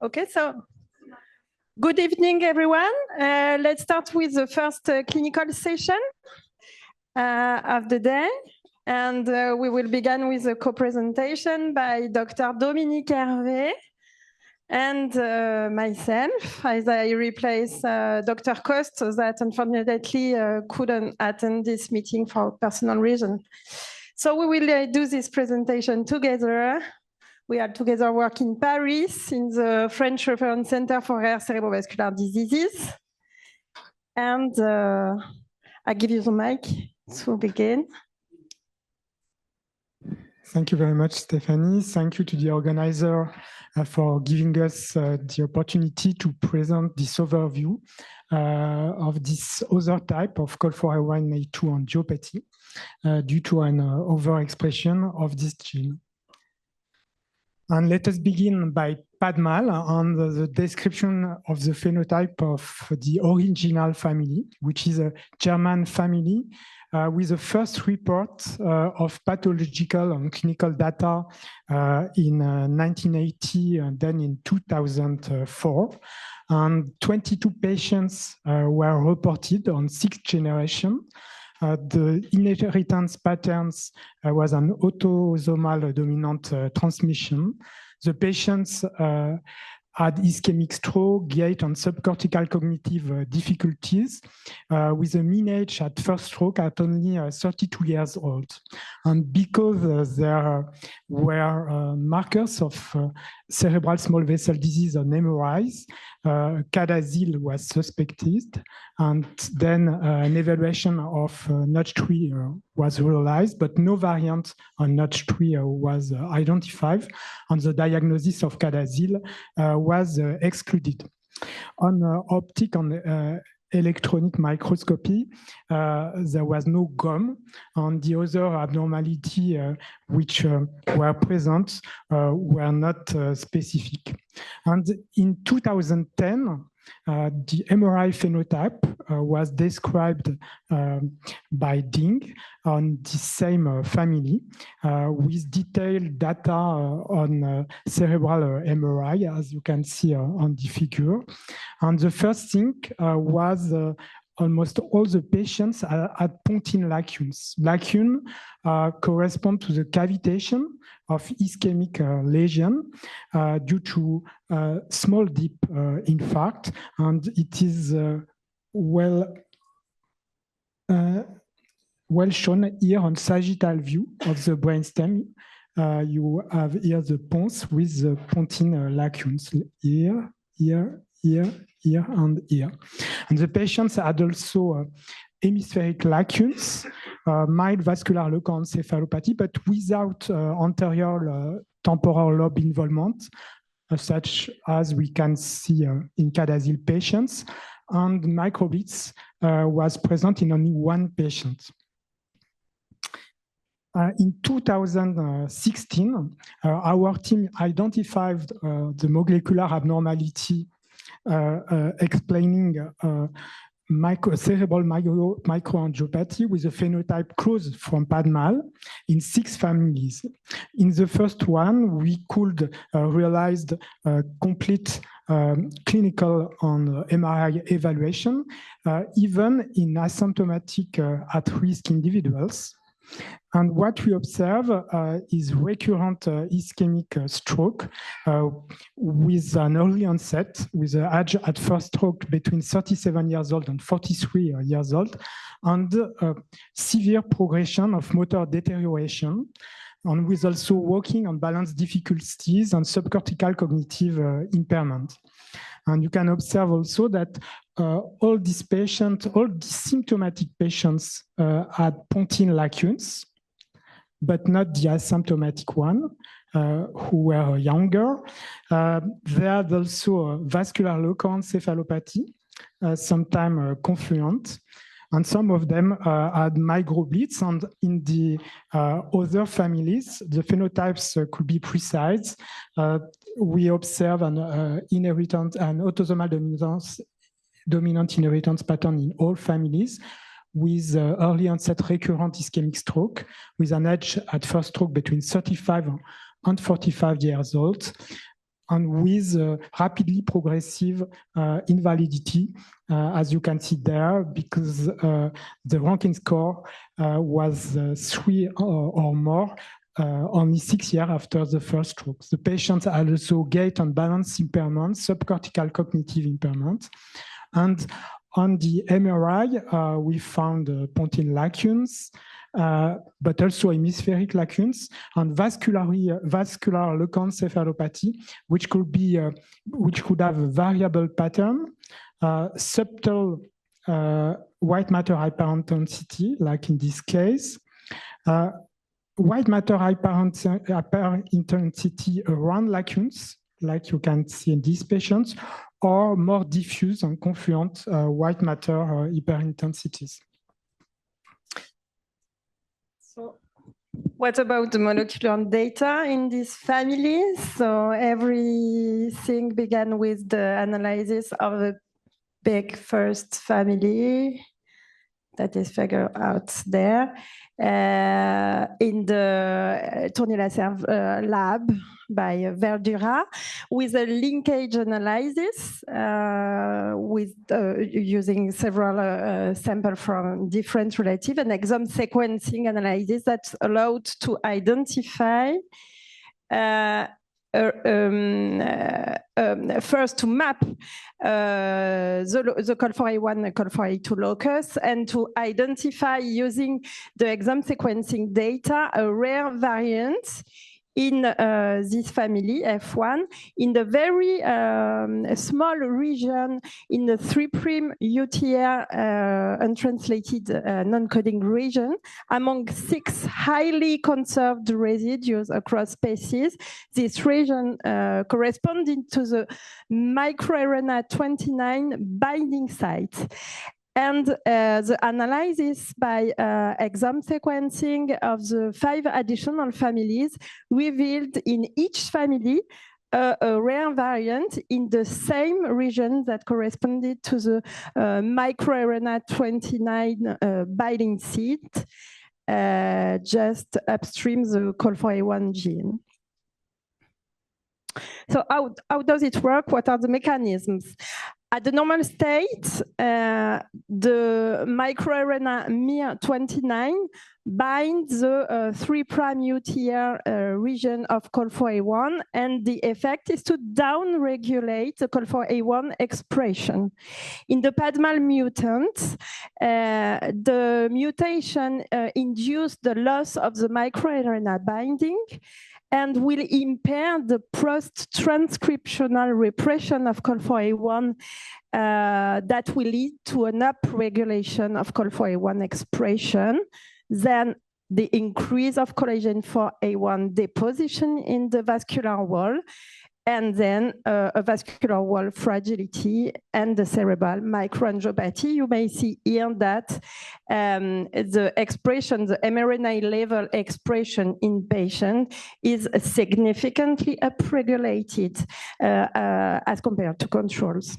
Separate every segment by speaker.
Speaker 1: Okay, so good evening, everyone. Let's start with the first clinical session of the day. And we will begin with a co-presentation by Dr. Dominique Herve and myself, as I replace Dr. Cost, that unfortunately couldn't attend this meeting for personal reasons. So we will do this presentation together. We are together working in Paris in the French Reference Center for Rare Cerebrovascular Diseases. And I give you the mic to begin.
Speaker 2: Thank you very much, Stephanie. Thank you to the organizer for giving us the opportunity to present this overview of this other type of COL4A1 A2 angiopathy due to an overexpression of this gene. And let us begin by PADMAL on the description of the phenotype of the original family, which is a German family with the first report of pathological and clinical data in 1980 and then in 2004. And 22 patients were reported on 6th generation. The inheritance patterns was an autosomal dominant transmission. The patients had ischemic stroke, gait, and subcortical cognitive difficulties with a mean age at first stroke at only 32 years old. And because there were markers of cerebral small vessel disease on MRIs, CADASIL was suspected, and then an evaluation of Notch3 was realized, but no variant on Notch3 was identified, and the diagnosis of CADASIL was excluded. On optic and electronic microscopy, there was no gum, and the other abnormality which were present were not specific. And in 2010, the MRI phenotype was described by Ding on the same family with detailed data on cerebral MRI, as you can see on the figure. And the first thing was almost all the patients had pontine lacunes. Lacune correspond to the cavitation of ischemic lesion due to small deep infarct, and it is well shown here on sagittal view of the brainstem. You have here the pons with the pontine lacunes here, here, here, here, and here. And the patients had also hemispheric lacunes, mild vascular leukoencephalopathy, but without anterior temporal lobe involvement, such as we can see in CADASIL patients, and microbeats was present in only one patient. In 2016, our team identified the molecular abnormality explaining cerebral microangiopathy with a phenotype close from PADMAL in 6 families. In the first one, we could realize complete clinical and MRI evaluation, even in asymptomatic at-risk individuals. And what we observe is recurrent ischemic stroke with an early onset, with an age at first stroke between 37 years old and 43 years old, and severe progression of motor deterioration, and with also walking and balance difficulties and subcortical cognitive impairment. And you can observe also that all these patients, all these symptomatic patients had pontine lacunes, but not the asymptomatic one, who were younger. They had also vascular leukoencephalopathy, sometimes confluent, and some of them had microbleeds. And in the other families, the phenotypes could be precise. We observe an inheritance, an autosomal dominant inheritance pattern in all families, with early onset recurrent ischemic stroke, with an age at first stroke between 35 and 45 years old, and with rapidly progressive invalidity, as you can see there, because the ranking score was 3 or more only 6 years after the first stroke. The patients had also gait and balance impairment, subcortical cognitive impairment. And on the MRI, we found pontine lacunes, but also hemispheric lacunes and vascular leukoencephalopathy, which could have a variable pattern, subtle white matter hyperintensity, like in this case, white matter hyperintensity around lacunes, like you can see in these patients, or more diffuse and confluent white matter hyperintensities.
Speaker 1: So what about the molecular data in these families? So everything began with the analysis of the big first family that is figured out there in the Tournai-Lasserre lab by Verdura, with a linkage analysis with using several samples from different relatives and exome sequencing analysis that allowed to identify first to map the COL4A1 and COL4A2 locus, and to identify using the exome sequencing data a rare variant in this family, F1, in the very small region in the 3' UTR untranslated non-coding region among 6 highly conserved residues across species. This region corresponding to the microRNA 29 binding site. And the analysis by exome sequencing of the 5 additional families revealed in each family a rare variant in the same region that corresponded to the microRNA 29 binding site, just upstream the COL4A1 gene. So how does it work? What are the mechanisms? At the normal state, the microRNA miR29 binds the 3' UTR region of COL4A1, and the effect is to downregulate the COL4A1 expression. In the PADMAL mutants, the mutation induced the loss of the microRNA binding and will impair the post-transcriptional repression of COL4A1 that will lead to an upregulation of COL4A1 expression, then the increase of collagen 4A1 deposition in the vascular wall, and then a vascular wall fragility and the cerebral microangiopathy. You may see here that the expression, the mRNA level expression in patient is significantly upregulated as compared to controls.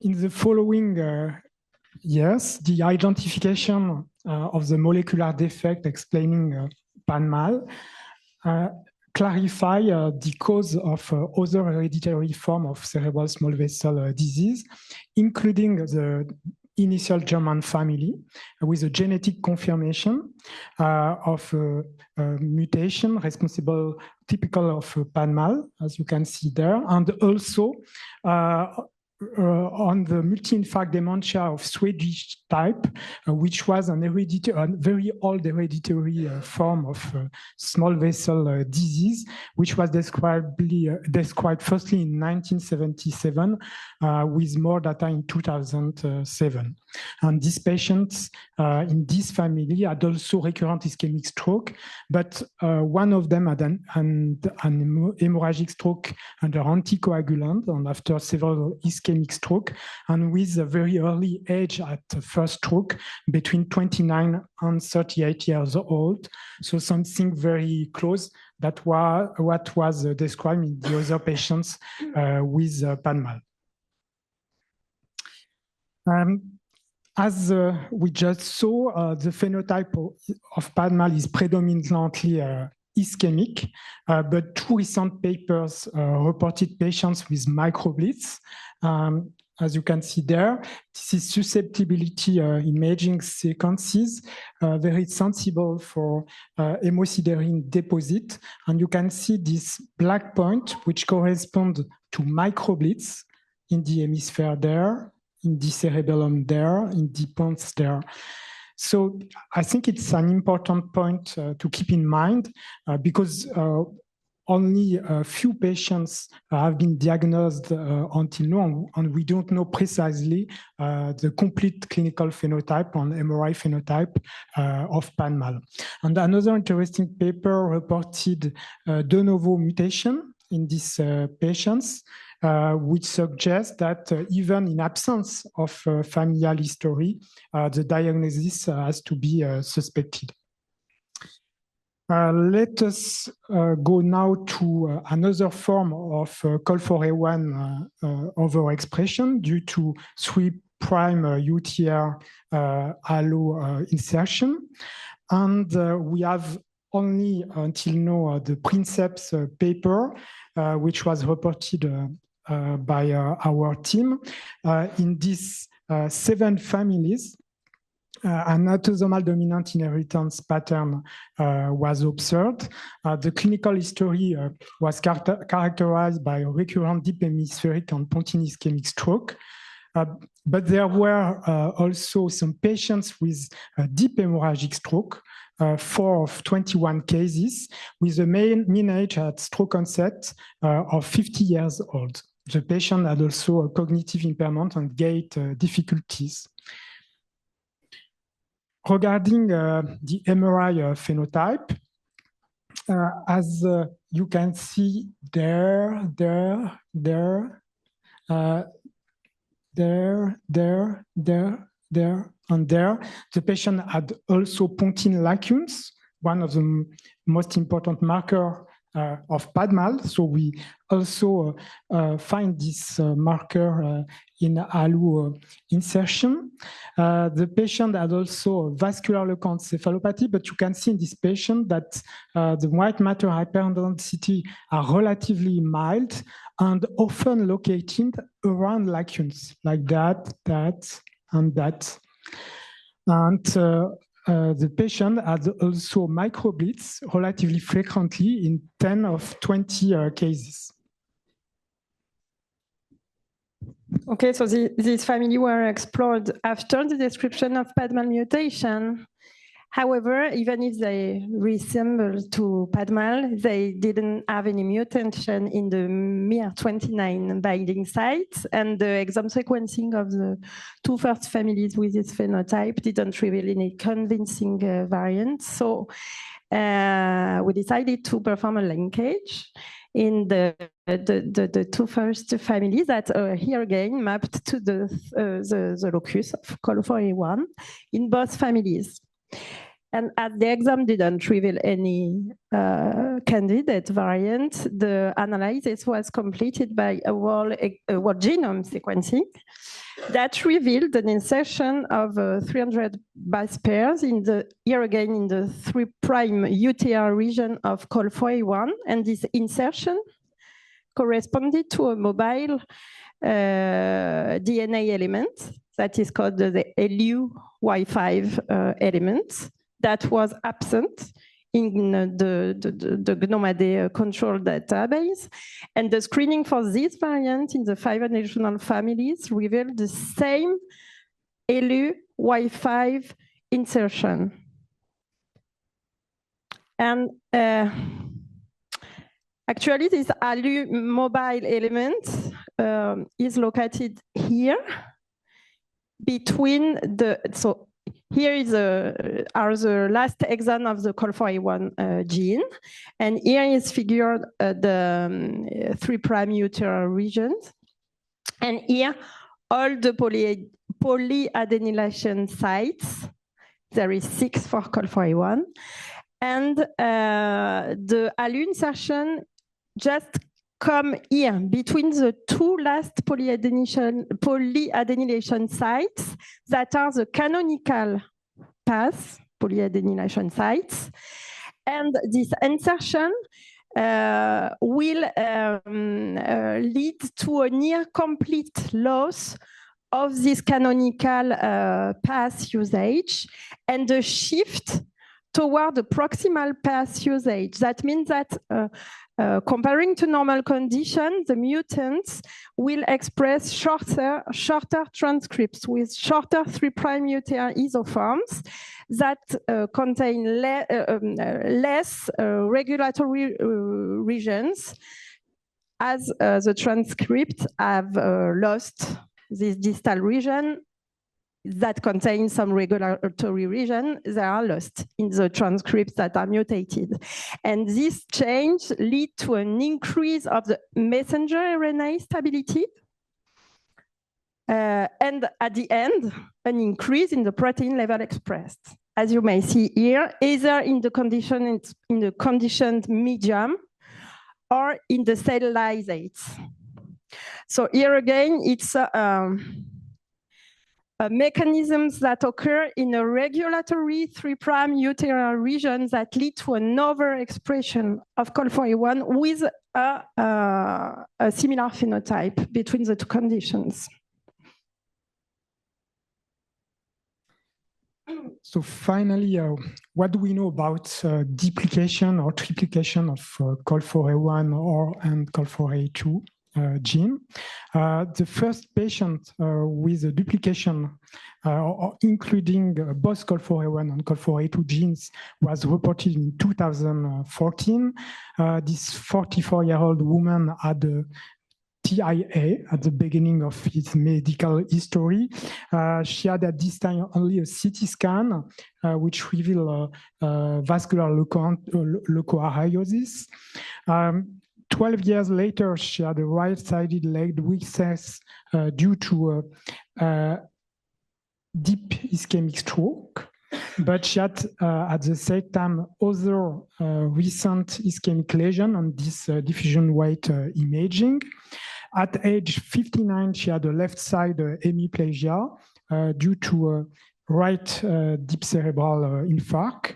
Speaker 2: In the following years, the identification of the molecular defect explaining PADMAL clarify the cause of other hereditary form of cerebral small vessel disease, including the initial German family with a genetic confirmation of mutation responsible, typical of PADMAL, as you can see there, and also on the multi-infarct dementia of Swedish type, which was an hereditary, a very old hereditary form of small vessel disease, which was described firstly in 1977 with more data in 2007. And these patients in this family had also recurrent ischemic stroke, but one of them had an hemorrhagic stroke under anticoagulant and after several ischemic stroke, and with a very early age at first stroke between 29 and 38 years old. So something very close that was what was described in the other patients with PADMAL. As we just saw, the phenotype of PADMAL is predominantly ischemic, but two recent papers reported patients with microbleeds. As you can see there, this is susceptibility imaging sequences, very sensible for hemosiderin deposit. And you can see this black point, which corresponds to microbleeds in the hemisphere there, in the cerebellum there, in the pons there. So I think it's an important point to keep in mind because only a few patients have been diagnosed until now, and we don't know precisely the complete clinical phenotype and MRI phenotype of PADMAL. And another interesting paper reported de novo mutation in these patients, which suggests that even in absence of familial history, the diagnosis has to be suspected. Let us go now to another form of COL4A1 overexpression due to 3' UTR allo insertion. And we have only until now the Princeps paper, which was reported by our team. In these 7 families, an autosomal dominant inheritance pattern was observed. The clinical history was characterized by recurrent deep hemispheric and pontine ischemic stroke. But there were also some patients with deep hemorrhagic stroke, 4 of 21 cases, with a mean age at stroke onset of 50 years old. The patient had also a cognitive impairment and gait difficulties. Regarding the MRI phenotype, as you can see there, and there, the patient had also pontine lacunes, one of the most important markers of PADMAL. So we also find this marker in allo insertion. The patient had also vascular leukoencephalopathy, but you can see in this patient that the white matter hyperintensity are relatively mild and often located around lacunes, like that, and that. And the patient had also microbleeds relatively frequently in 10 of 20 cases.
Speaker 1: Okay, so these family were explored after the description of PADMAL mutation. However, even if they resemble to PADMAL, they didn't have any mutation in the MIR29 binding sites, and the exome sequencing of the 2 first families with this phenotype didn't reveal any convincing variants. So we decided to perform a linkage in the 2 first families that are here again mapped to the locus of COL4A1 in both families. And as the exam didn't reveal any candidate variant, the analysis was completed by a whole genome sequencing that revealed an insertion of 300 base pairs here again in the 3' UTR region of COL4A1, and this insertion corresponded to a mobile DNA element that is called the LU-Y5 element that was absent in the GNOMAD control database. And the screening for this variant in the 5 additional families revealed the same LU-Y5 insertion. And actually, this LU mobile element is located here between so here is are the last exon of the COL4A1 gene, and here is figured the 3' UTR regions, and here all the polyadenylation sites. There is 6 for COL4A1, and the ALU insertion just come here between the 2 last polyadenylation sites that are the canonical path polyadenylation sites, And this insertion will lead to a near complete loss of this canonical path usage and a shift toward the proximal path usage. That means that comparing to normal conditions, the mutants will express shorter transcripts with shorter 3' UTR isoforms that contain less regulatory regions, as the transcripts have lost this distal region that contains some regulatory region. They are lost in the transcripts that are mutated. And this change leads to an increase of the messenger RNA stability. And at the end, an increase in the protein level expressed, as you may see here, either in the conditioned medium or in the cell lysates. So here again, it's mechanisms that occur in a regulatory 3' UTR region that lead to an overexpression of COL4A1 with a similar phenotype between the two conditions.
Speaker 2: So finally, what do we know about duplication or triplication of COL4A1 and COL4A2 gene? The first patient with a duplication, including both COL4A1 and COL4A2 genes, was reported in 2014. This 44-year-old woman had a TIA at the beginning of his medical history. She had at this time only a CT scan, which revealed vascular leukoariosis. 12 years later, she had a right-sided leg weakness due to a deep ischemic stroke. But she had, at the same time, other recent ischemic lesion on this diffusion weight imaging. At age 59, she had a left side hemiplegia due to a right deep cerebral infarct.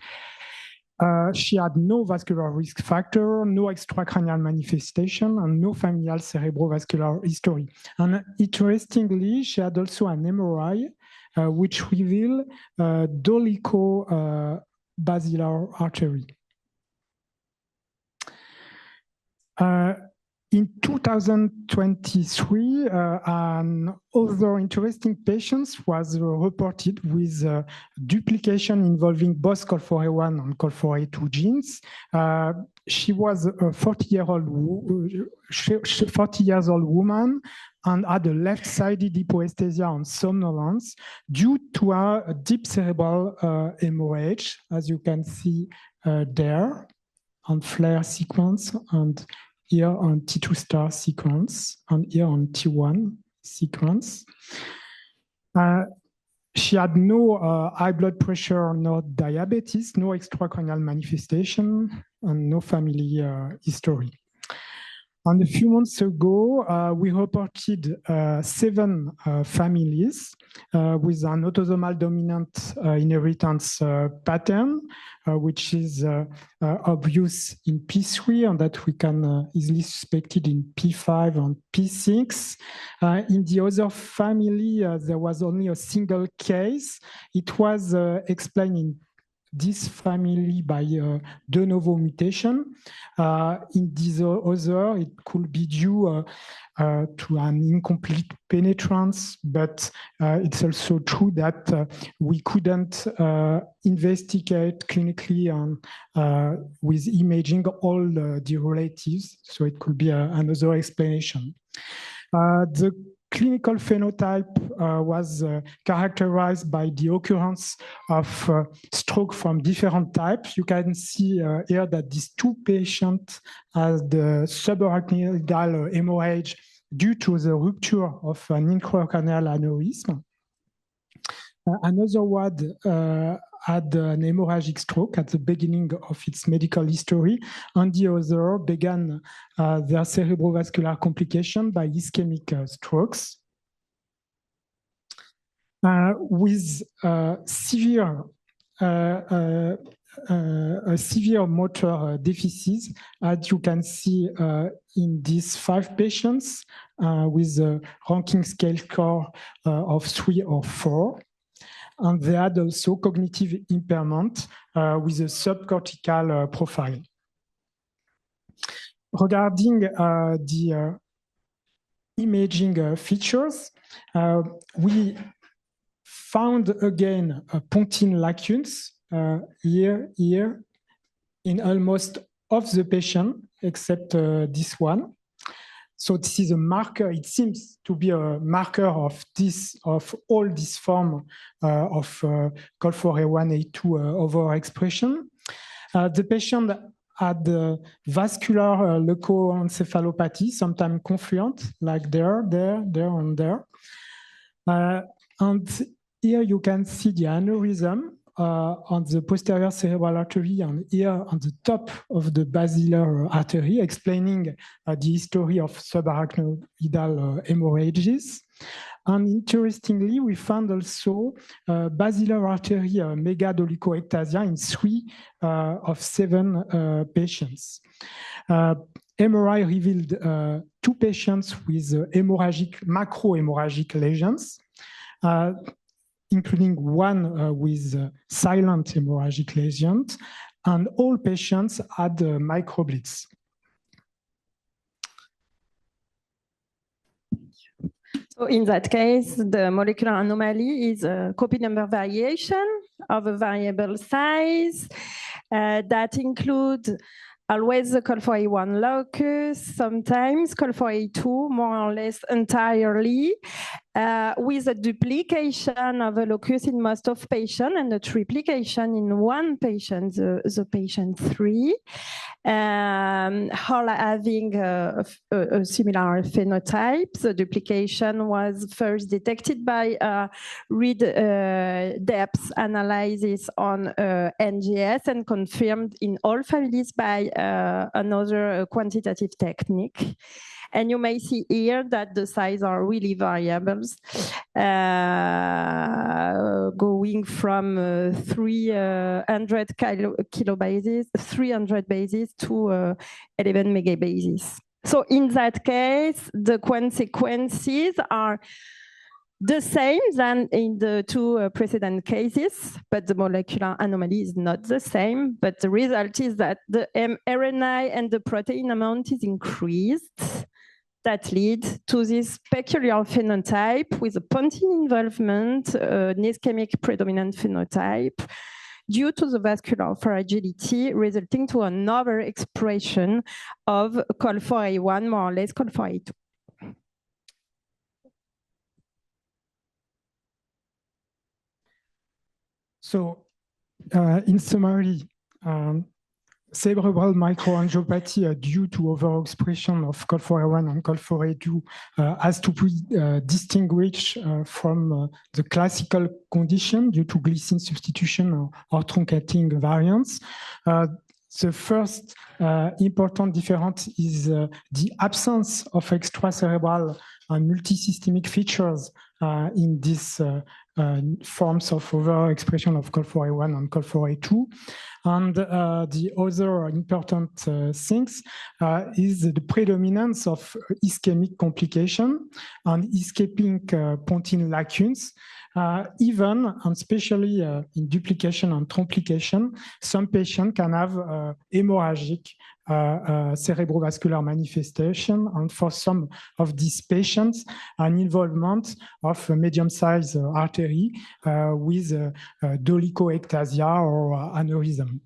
Speaker 2: She had no vascular risk factor, no extracranial manifestation, and no familial cerebrovascular history. And interestingly, she had also an MRI, which revealed dolicho-basilar artery. In 2023, another interesting patient was reported with duplication involving both COL4A1 and COL4A2 genes. She was a 40 years old woman and had a left-sided hypoesthesia and somnolence due to a deep cerebral hemorrhage, as you can see there, on flare sequence, and here on T2 star sequence, and here on T1 sequence. She had no high blood pressure, no diabetes, no extracranial manifestation, and no family history. And a few months ago, we reported 7 families with an autosomal dominant inheritance pattern, which is obvious in P3 and that we can easily suspect it in P5 and P6. In the other family, there was only a single case. It was explained in this family by de novo mutation. In this other, it could be due to an incomplete penetrance, but it's also true that we couldn't investigate clinically with imaging all the relatives, so it could be another explanation. The clinical phenotype was characterized by the occurrence of stroke from different types. You can see here that these 2 patients had the subarachnoidal hemorrhage due to the rupture of an intracranial aneurysm. Another one had an hemorrhagic stroke at the beginning of its medical history, and the other began their cerebrovascular complication by ischemic strokes. With severe a severe motor deficit, as you can see in these 5 patients with a ranking scale score of 3 or 4. And they had also cognitive impairment with a subcortical profile. Regarding the imaging features, we found again pontine lacunes here in almost of the patient, except this one. So this is a marker. It seems to be a marker of all this form of COL4A1, A2 overexpression. The patient had vascular leukoencephalopathy, sometimes confluent, like there, and there. And here you can see the aneurysm on the posterior cerebral artery and here on the top of the basilar artery, explaining the history of subarachnoidal hemorrhages. And interestingly, we found also basilar artery megadolichoectasia in 3 of 7 patients. MRI revealed 2 patients with macrohemorrhagic lesions, including one with silent hemorrhagic lesions, and all patients had microbleeds.
Speaker 1: So in that case, the molecular anomaly is a copy number variation of a variable size that include always the COL4A1 locus, sometimes COL4A2, more or less entirely, with a duplication of a locus in most of patients and a triplication in one patient, the patient 3, all having a similar phenotype. The duplication was first detected by read depth analysis on NGS and confirmed in all families by another quantitative technique. And you may see here that the size are really variables, going from 300 kilobases, 300 bases to 11 megabases. So in that case, the consequences are the same than in the 2 precedent cases, but the molecular anomaly is not the same. But the result is that the mRNA and the protein amount is increased. That leads to this peculiar phenotype with a pontine involvement, an ischemic predominant phenotype, due to the vascular fragility, resulting to an overexpression of COL4A1, more or less COL4A2.
Speaker 2: So, in summary, cerebral microangiopathy due to overexpression of COL4A1 and COL4A2 has to be distinguished from the classical condition due to glycine substitution or truncating variants. The first important difference is the absence of extracerebral and multisystemic features in these forms of overexpression of COL4A1 and COL4A2. And the other important things is the predominance of ischemic complication and ischemic pontine lacunes. Even, and especially in duplication and truncation, some patients can have hemorrhagic cerebrovascular manifestation, and for some of these patients, an involvement of a medium-sized artery with dolichoectasia or aneurysm.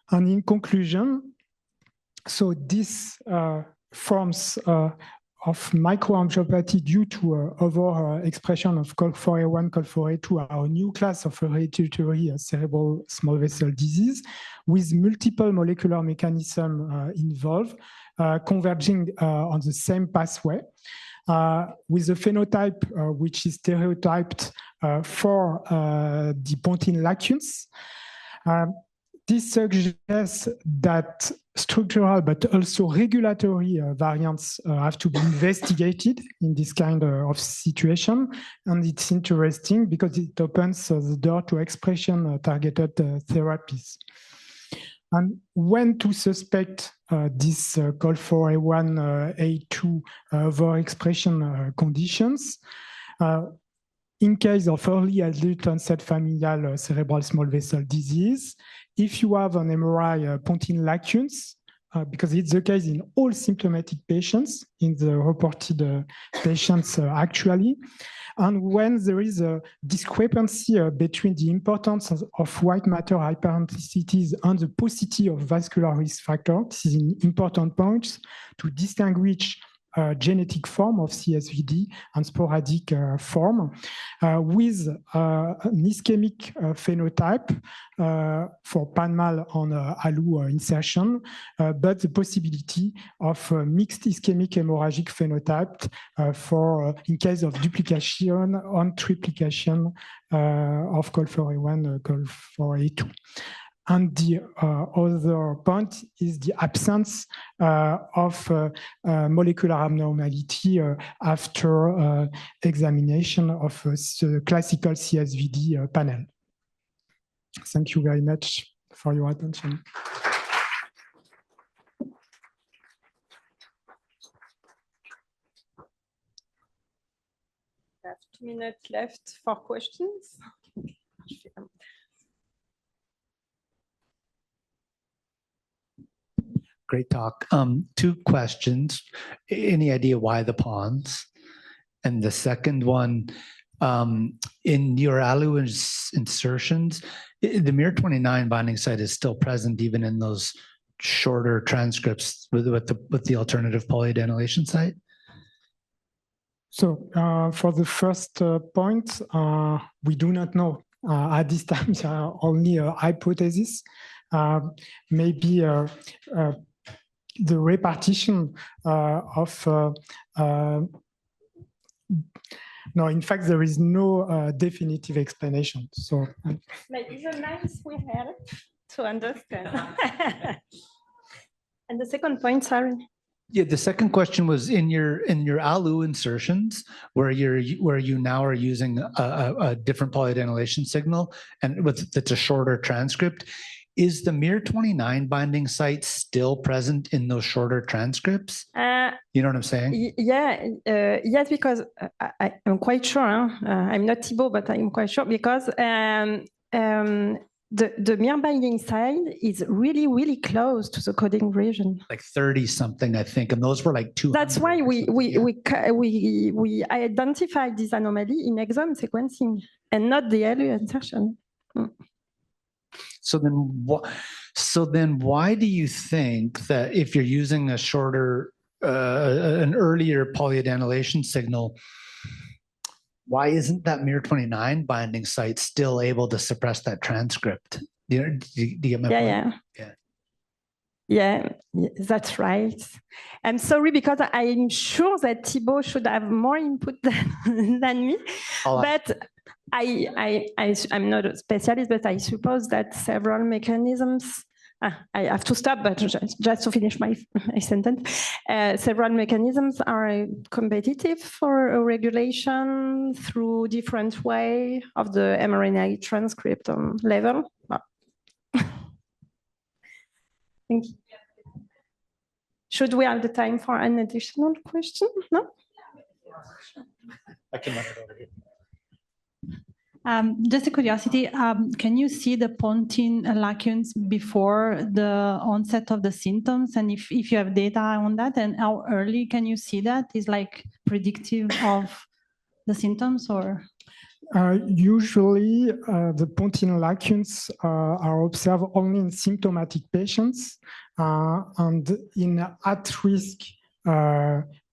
Speaker 2: And in conclusion, so this forms of microangiopathy due to overexpression of COL4A1, COL4A2 are a new class of hereditary cerebral small vessel disease with multiple molecular mechanisms involved, converging on the same pathway, with a phenotype which is stereotyped for the pontine lacunes. This suggests that structural but also regulatory variants have to be investigated in this kind of situation. And it's interesting because it opens the door to expression targeted therapies. And when to suspect this COL4A1, A2 overexpression conditions, in case of early adult onset familial cerebral small vessel disease, if you have an MRI pontine lacunes, because it's the case in all symptomatic patients, in the reported patients actually, and when there is a discrepancy between the importance of white matter hyperintensicities and the paucity of vascular risk factor, this is an important point to distinguish genetic form of CSVD and sporadic form with an ischemic phenotype for PADMAL on ALU insertion, but the possibility of mixed ischemic hemorrhagic phenotype for in case of duplication on triplication of COL4A1, COL4A2. And the other point is the absence of molecular abnormality after examination of the classical CSVD panel. Thank you very much for your attention.
Speaker 1: We have 2 minutes left for questions.
Speaker 3: Great talk. 2 questions. Any idea why the pawns? And the second one, in your ALU insertions, the miR29 binding site is still present even in those shorter transcripts with the alternative polyadenylation site?
Speaker 2: So for the first point, we do not know. At this time, there are only a hypothesis. Maybe the repartition of no, in fact, there is no definitive explanation. So
Speaker 1: maybe the nice we have to understand. And the second point, sorry.
Speaker 3: Yeah, the second question was in your ALU insertions, where you now are using a different polyadenylation signal, and it's a shorter transcript. Is the miR29 binding site still present in those shorter transcripts? You know what I'm saying?
Speaker 1: Yeah, yes, because I'm quite sure. I'm not Thibaut, but I'm quite sure because the miR binding site is really, really close to the coding region.
Speaker 3: Like 30 something, I think, and those were like 200.
Speaker 1: That's why we identified this anomaly in exome sequencing and not the ALU insertion.
Speaker 3: So then why do you think that if you're using a shorter, an earlier polyadenylation signal, why isn't that miR29 binding site still able to suppress that transcript? Do you get my point?
Speaker 1: Yeah, that's right. I'm sorry because I'm sure that Thibaut should have more input than me, but I'm not a specialist, but I suppose that several mechanisms, I have to stop, but just to finish my sentence, several mechanisms are competitive for regulation through different way of the mRNA transcript level. Thank you. Should we have the time for an additional question? No?
Speaker 3: I can run it over here.
Speaker 4: Just a curiosity, can you see the pontine lacunes before the onset of the symptoms? And if you have data on that, and how early can you see that? Is like predictive of the symptoms or?
Speaker 2: Usually, the pontine lacunes are observed only in symptomatic patients and in at-risk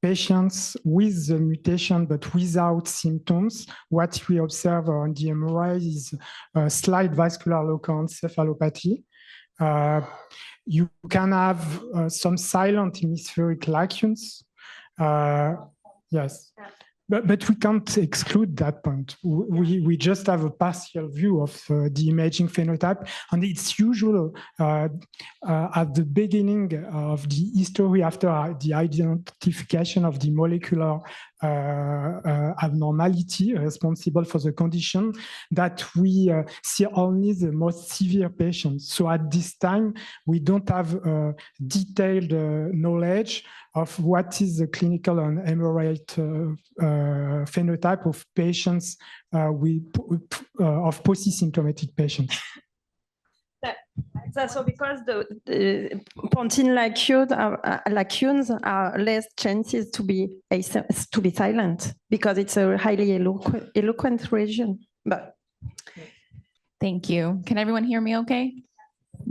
Speaker 2: patients with the mutation but without symptoms. What we observe on the MRI is slight vascular local encephalopathy. You can have some silent hemispheric lacunes. Yes. But we can't exclude that point. We just have a partial view of the imaging phenotype, and it's usual at the beginning of the history after the identification of the molecular abnormality responsible for the condition that we see only the most severe patients. So at this time, we don't have detailed knowledge of what is the clinical and MRI phenotype of patients of polysymptomatic patients.
Speaker 1: That's so because the pontine lacunes are less chances to be silent because it's a highly eloquent region. But
Speaker 5: thank you. Can everyone hear me okay?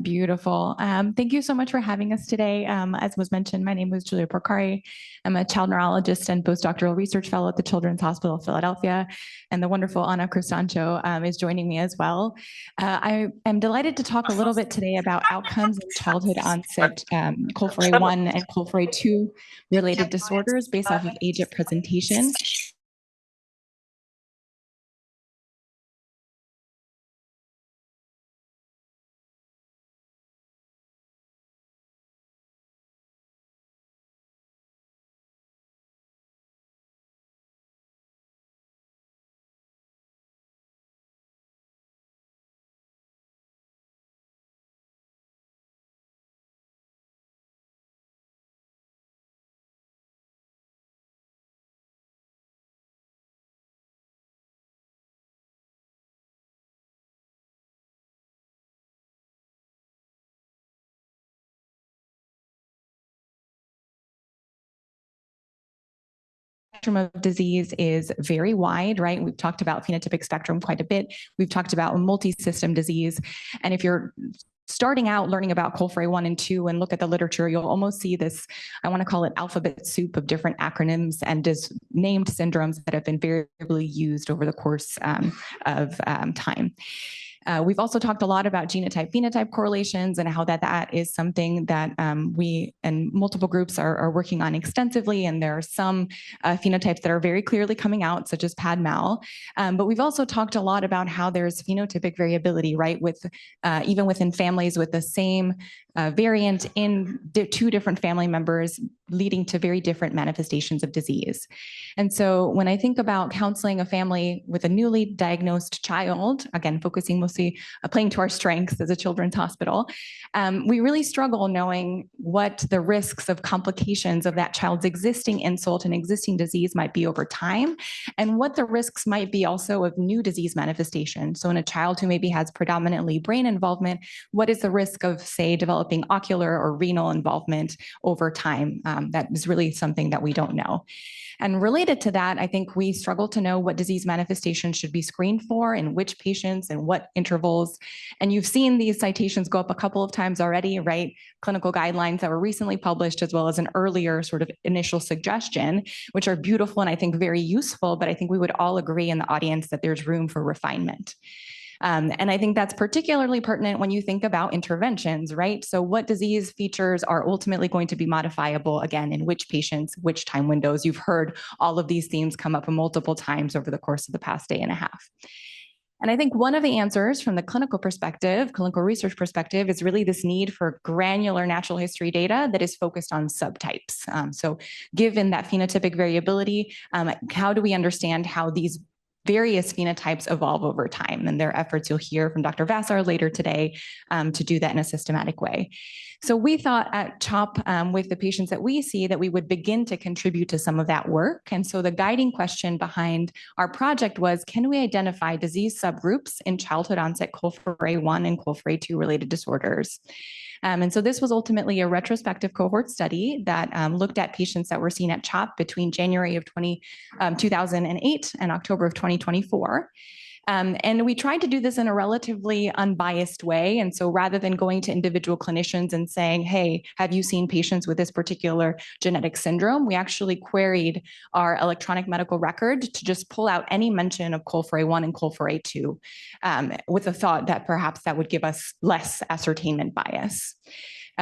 Speaker 5: Beautiful. Thank you so much for having us today. As was mentioned, my name is Giulia Porcari. I'm a child neurologist and postdoctoral research fellow at the Children's Hospital of Philadelphia, and the wonderful Anna Cristancho is joining me as well. I am delighted to talk a little bit today about outcomes in childhood onset COL4A1 and COL4A2 related disorders based off of age at presentation. Spectrum of disease is very wide, right? We've talked about phenotypic spectrum quite a bit. We've talked about multi-system disease. And if you're starting out learning about COL4A1 and 2 and look at the literature, you'll almost see this, I want to call it alphabet soup of different acronyms and named syndromes that have been variably used over the course of time. We've also talked a lot about genotype-phenotype correlations and how that is something that we and multiple groups are working on extensively. And there are some phenotypes that are very clearly coming out, such as PADMAL. But we've also talked a lot about how there's phenotypic variability, right? With even within families with the same variant in two different family members, leading to very different manifestations of disease. And so when I think about counseling a family with a newly diagnosed child, again, focusing mostly playing to our strengths as a children's hospital, we really struggle knowing what the risks of complications of that child's existing insult and existing disease might be over time, and what the risks might be also of new disease manifestation. So in a child who maybe has predominantly brain involvement, what is the risk of, say, developing ocular or renal involvement over time? That is really something that we don't know. And related to that, I think we struggle to know what disease manifestations should be screened for in which patients and what intervals. And you've seen these citations go up a couple of times already, right? Clinical guidelines that were recently published, as well as an earlier sort of initial suggestion, which are beautiful and I think very useful, but I think we would all agree in the audience that there's room for refinement. And I think that's particularly pertinent when you think about interventions, right? So what disease features are ultimately going to be modifiable, again, in which patients, which time windows? You've heard all of these themes come up multiple times over the course of the past day and a half. And I think one of the answers from the clinical perspective, clinical research perspective, is really this need for granular natural history data that is focused on subtypes. So given that phenotypic variability, how do we understand how these various phenotypes evolve over time? And there are efforts you'll hear from Dr. Vassar later today to do that in a systematic way. So we thought at CHOP with the patients that we see that we would begin to contribute to some of that work. And so the guiding question behind our project was, can we identify disease subgroups in childhood onset COL4A1 and COL4A2 related disorders? And so this was ultimately a retrospective cohort study that looked at patients that were seen at CHOP between January of 2008 and October of 2024. And we tried to do this in a relatively unbiased way. And so rather than going to individual clinicians and saying, hey, have you seen patients with this particular genetic syndrome? We actually queried our electronic medical record to just pull out any mention of COL4A1 and COL4A2 with the thought that perhaps that would give us less ascertainment bias.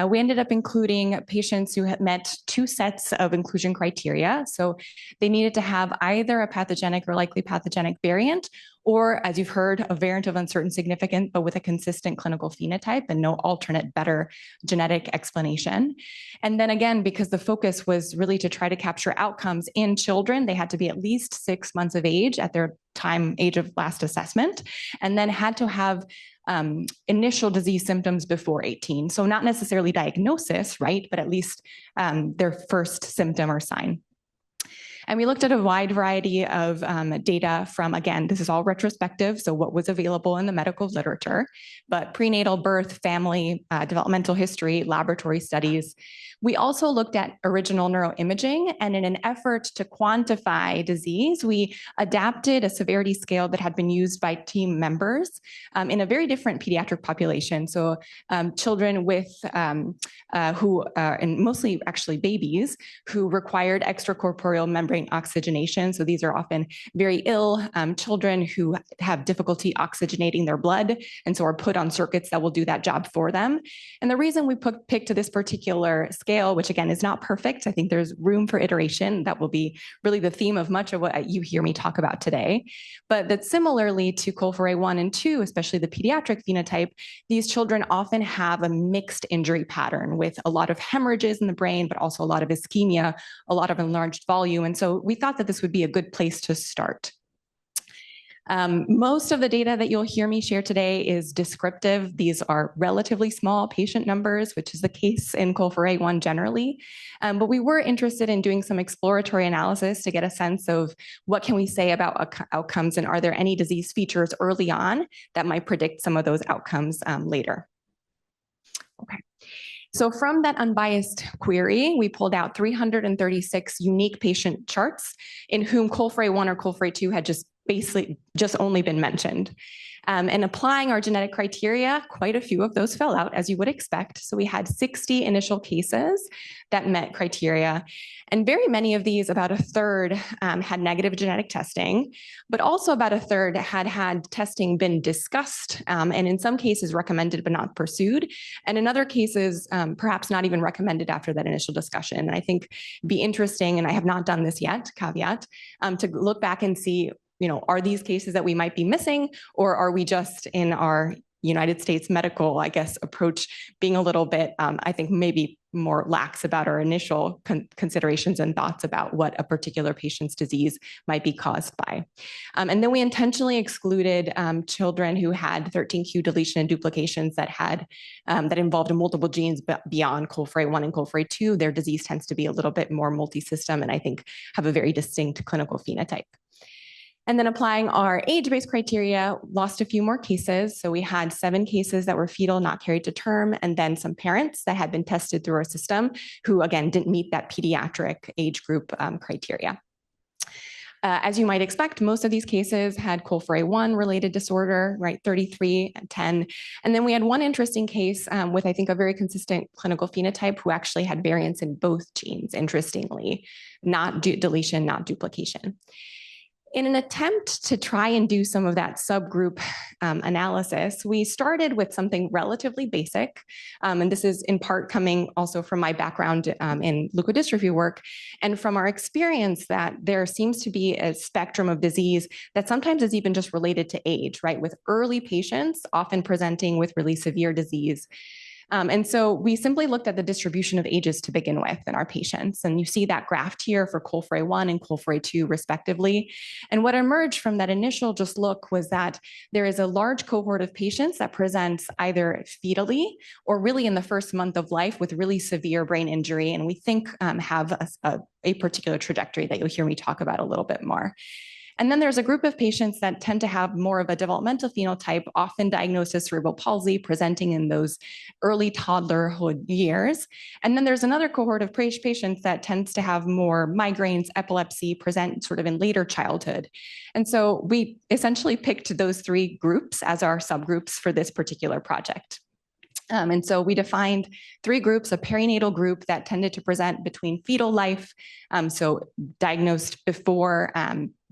Speaker 5: We ended up including patients who had met 2 sets of inclusion criteria. So they needed to have either a pathogenic or likely pathogenic variant, or, as you've heard, a variant of uncertain significance, but with a consistent clinical phenotype and no alternate better genetic explanation. And then again, because the focus was really to try to capture outcomes in children, they had to be at least 6 months of age at their age of last assessment, and then had to have initial disease symptoms before 18. So not necessarily diagnosis, right? But at least their first symptom or sign. And we looked at a wide variety of data from, again, this is all retrospective, so what was available in the medical literature, but prenatal, birth, family, developmental history, laboratory studies. We also looked at original neuroimaging, and in an effort to quantify disease, we adapted a severity scale that had been used by team members in a very different pediatric population. So children with, and mostly actually babies, who required extracorporeal membrane oxygenation. So these are often very ill children who have difficulty oxygenating their blood, and so are put on circuits that will do that job for them. And the reason we picked this particular scale, which again is not perfect, I think there's room for iteration. That will be really the theme of much of what you hear me talk about today. But that similarly to COL4A1 and 2, especially the pediatric phenotype, these children often have a mixed injury pattern with a lot of hemorrhages in the brain, but also a lot of ischemia, a lot of enlarged volume. And so we thought that this would be a good place to start. Most of the data that you'll hear me share today is descriptive. These are relatively small patient numbers, which is the case in COL4A1 generally. But we were interested in doing some exploratory analysis to get a sense of what can we say about outcomes, and are there any disease features early on that might predict some of those outcomes later. Okay. So from that unbiased query, we pulled out 336 unique patient charts in whom COL4A1 or COL4A2 had basically only been mentioned. And applying our genetic criteria, quite a few of those fell out, as you would expect. So we had 60 initial cases that met criteria. And very many of these, about a third, had negative genetic testing, but also about a third had testing been discussed, and in some cases recommended but not pursued. And in other cases, perhaps not even recommended after that initial discussion. And I think it'd be interesting, and I have not done this yet, caveat, to look back and see, are these cases that we might be missing, or are we just in our United States medical, approach being a little bit, I think maybe more lax about our initial considerations and thoughts about what a particular patient's disease might be caused by. And then we intentionally excluded children who had 13q deletion and duplications that involved multiple genes beyond COL4A1 and COL4A2. Their disease tends to be a little bit more multi-system, and I think have a very distinct clinical phenotype. And then applying our age-based criteria, lost a few more cases. So we had 7 cases that were fetal, not carried to term, and then some parents that had been tested through our system who, again, didn't meet that pediatric age group criteria. As you might expect, most of these cases had COL4A1 related disorder, right? 33 and 10. And then we had one interesting case with, I think, a very consistent clinical phenotype who actually had variants in both genes, interestingly, not deletion, not duplication. In an attempt to try and do some of that subgroup analysis, we started with something relatively basic. And this is in part coming also from my background in leukodystrophy work, and from our experience that there seems to be a spectrum of disease that sometimes is even just related to age, right? With early patients often presenting with really severe disease. And so we simply looked at the distribution of ages to begin with in our patients. And you see that graphed here for COL4A1 and COL4A2 respectively. And what emerged from that initial just look was that there is a large cohort of patients that presents either fetally or really in the first month of life with really severe brain injury. And we think have a particular trajectory that you'll hear me talk about a little bit more. And then there's a group of patients that tend to have more of a developmental phenotype, often diagnosed as cerebral palsy, presenting in those early toddlerhood years. And then there's another cohort of patients that tends to have more migraines, epilepsy, present sort of in later childhood. And so we essentially picked those 3 groups as our subgroups for this particular project. And so we defined 3 groups: a perinatal group that tended to present between fetal life, so diagnosed before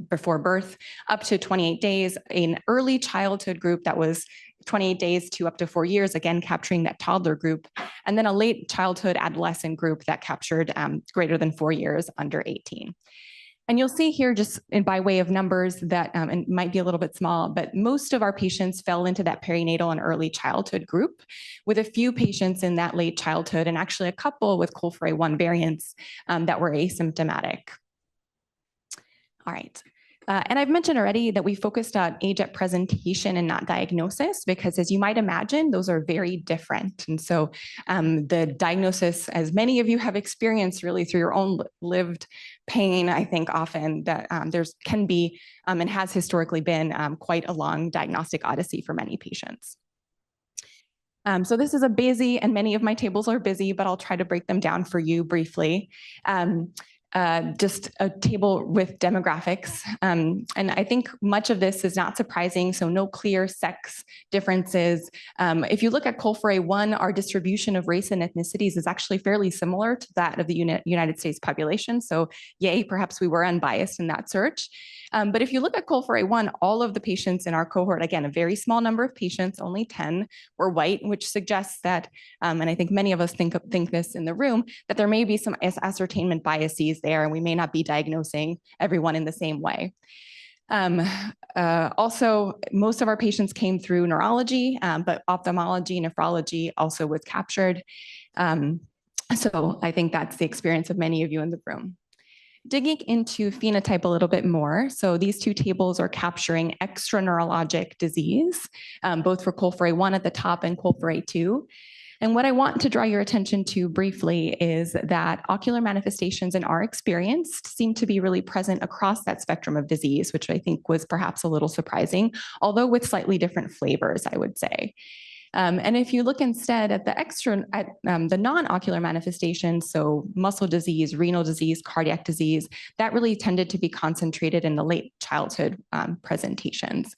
Speaker 5: before birth, up to 28 days, an early childhood group that was 28 days to up to 4 years, again, capturing that toddler group, and then a late childhood adolescent group that captured greater than 4 years under 18. And you'll see here, just by way of numbers, that it might be a little bit small, but most of our patients fell into that perinatal and early childhood group, with a few patients in that late childhood, and actually a couple with COL4A1 variants that were asymptomatic. All right. And I've mentioned already that we focused on age at presentation and not diagnosis, because as you might imagine, those are very different. And so the diagnosis, as many of you have experienced really through your own lived pain, I think often that there's can be and has historically been quite a long diagnostic odyssey for many patients. So this is a busy, and many of my tables are busy, but I'll try to break them down for you briefly. Just a table with demographics. And I think much of this is not surprising, so no clear sex differences. If you look at COL4A1, our distribution of race and ethnicities is actually fairly similar to that of the United States population. So yay, perhaps we were unbiased in that search. But if you look at COL4A1, all of the patients in our cohort, again, a very small number of patients, only 10, were white, which suggests that, and I think many of us think this in the room, that there may be some ascertainment biases there, and we may not be diagnosing everyone in the same way. Also, most of our patients came through neurology, but ophthalmology, nephrology also was captured. So I think that's the experience of many of you in the room. Digging into phenotype a little bit more, so these two tables are capturing extraneurologic disease, both for COL4A1 at the top and COL4A2. And what I want to draw your attention to briefly is that ocular manifestations in our experience seem to be really present across that spectrum of disease, which I think was perhaps a little surprising, although with slightly different flavors, I would say. And if you look instead at the non-ocular manifestations, so muscle disease, renal disease, cardiac disease, that really tended to be concentrated in the late childhood presentations.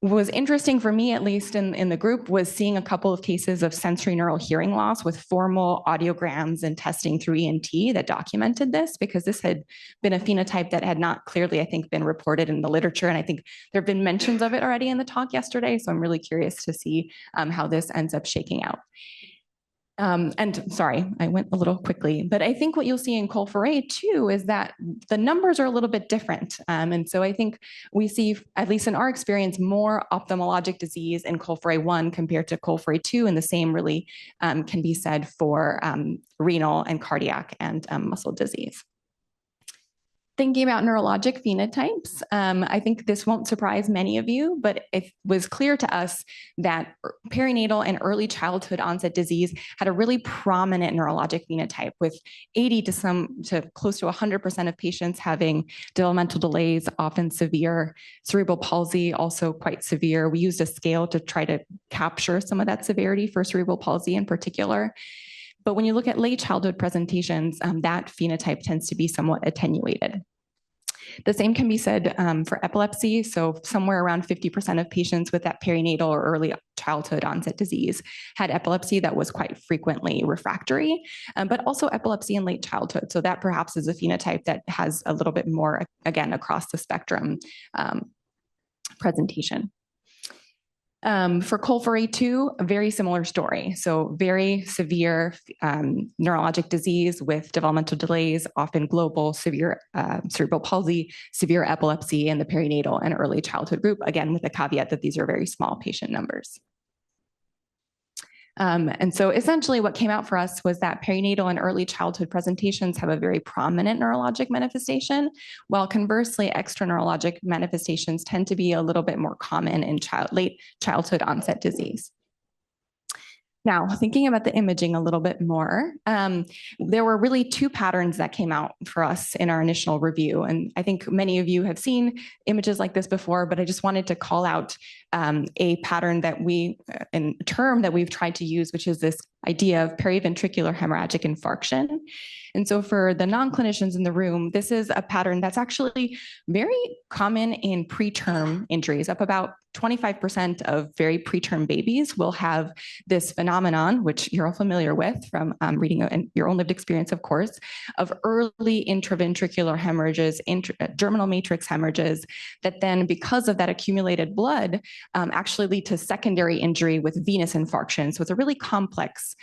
Speaker 5: What was interesting for me, at least in the group, was seeing a couple of cases of sensory neural hearing loss with formal audiograms and testing through ENT that documented this, because this had been a phenotype that had not clearly, I think, been reported in the literature. And I think there have been mentions of it already in the talk yesterday. So I'm really curious to see how this ends up shaking out. And sorry, I went a little quickly, but I think what you'll see in COL4A2 is that the numbers are a little bit different. And so I think we see, at least in our experience, more ophthalmologic disease in COL4A1 compared to COL4A2, and the same really can be said for renal and cardiac and muscle disease. Thinking about neurologic phenotypes, I think this won't surprise many of you, but it was clear to us that perinatal and early childhood onset disease had a really prominent neurologic phenotype, with 80 to close to 100% of patients having developmental delays, often severe, cerebral palsy, also quite severe. We used a scale to try to capture some of that severity for cerebral palsy in particular. But when you look at late childhood presentations, that phenotype tends to be somewhat attenuated. The same can be said for epilepsy. So somewhere around 50% of patients with that perinatal or early childhood onset disease had epilepsy that was quite frequently refractory, but also epilepsy in late childhood. So that perhaps is a phenotype that has a little bit more, again, across the spectrum presentation. For COL4A2, a very similar story. So very severe neurologic disease with developmental delays, often global, severe cerebral palsy, severe epilepsy in the perinatal and early childhood group, again, with the caveat that these are very small patient numbers. And so essentially what came out for us was that perinatal and early childhood presentations have a very prominent neurologic manifestation, while conversely, extraneurologic manifestations tend to be a little bit more common in late childhood onset disease. Now, thinking about the imaging a little bit more, there were really two patterns that came out for us in our initial review. And I think many of you have seen images like this before, but I just wanted to call out a pattern that a term that we've tried to use, which is this idea of periventricular hemorrhagic infarction. And so for the non-clinicians in the room, this is a pattern that's actually very common in preterm injuries. Up about 25% of very preterm babies will have this phenomenon, which you're all familiar with from reading and your own lived experience, of course, of early intraventricular hemorrhages, germinal matrix hemorrhages, that then, because of that accumulated blood, actually lead to secondary injury with venous infarction. So it's a really complex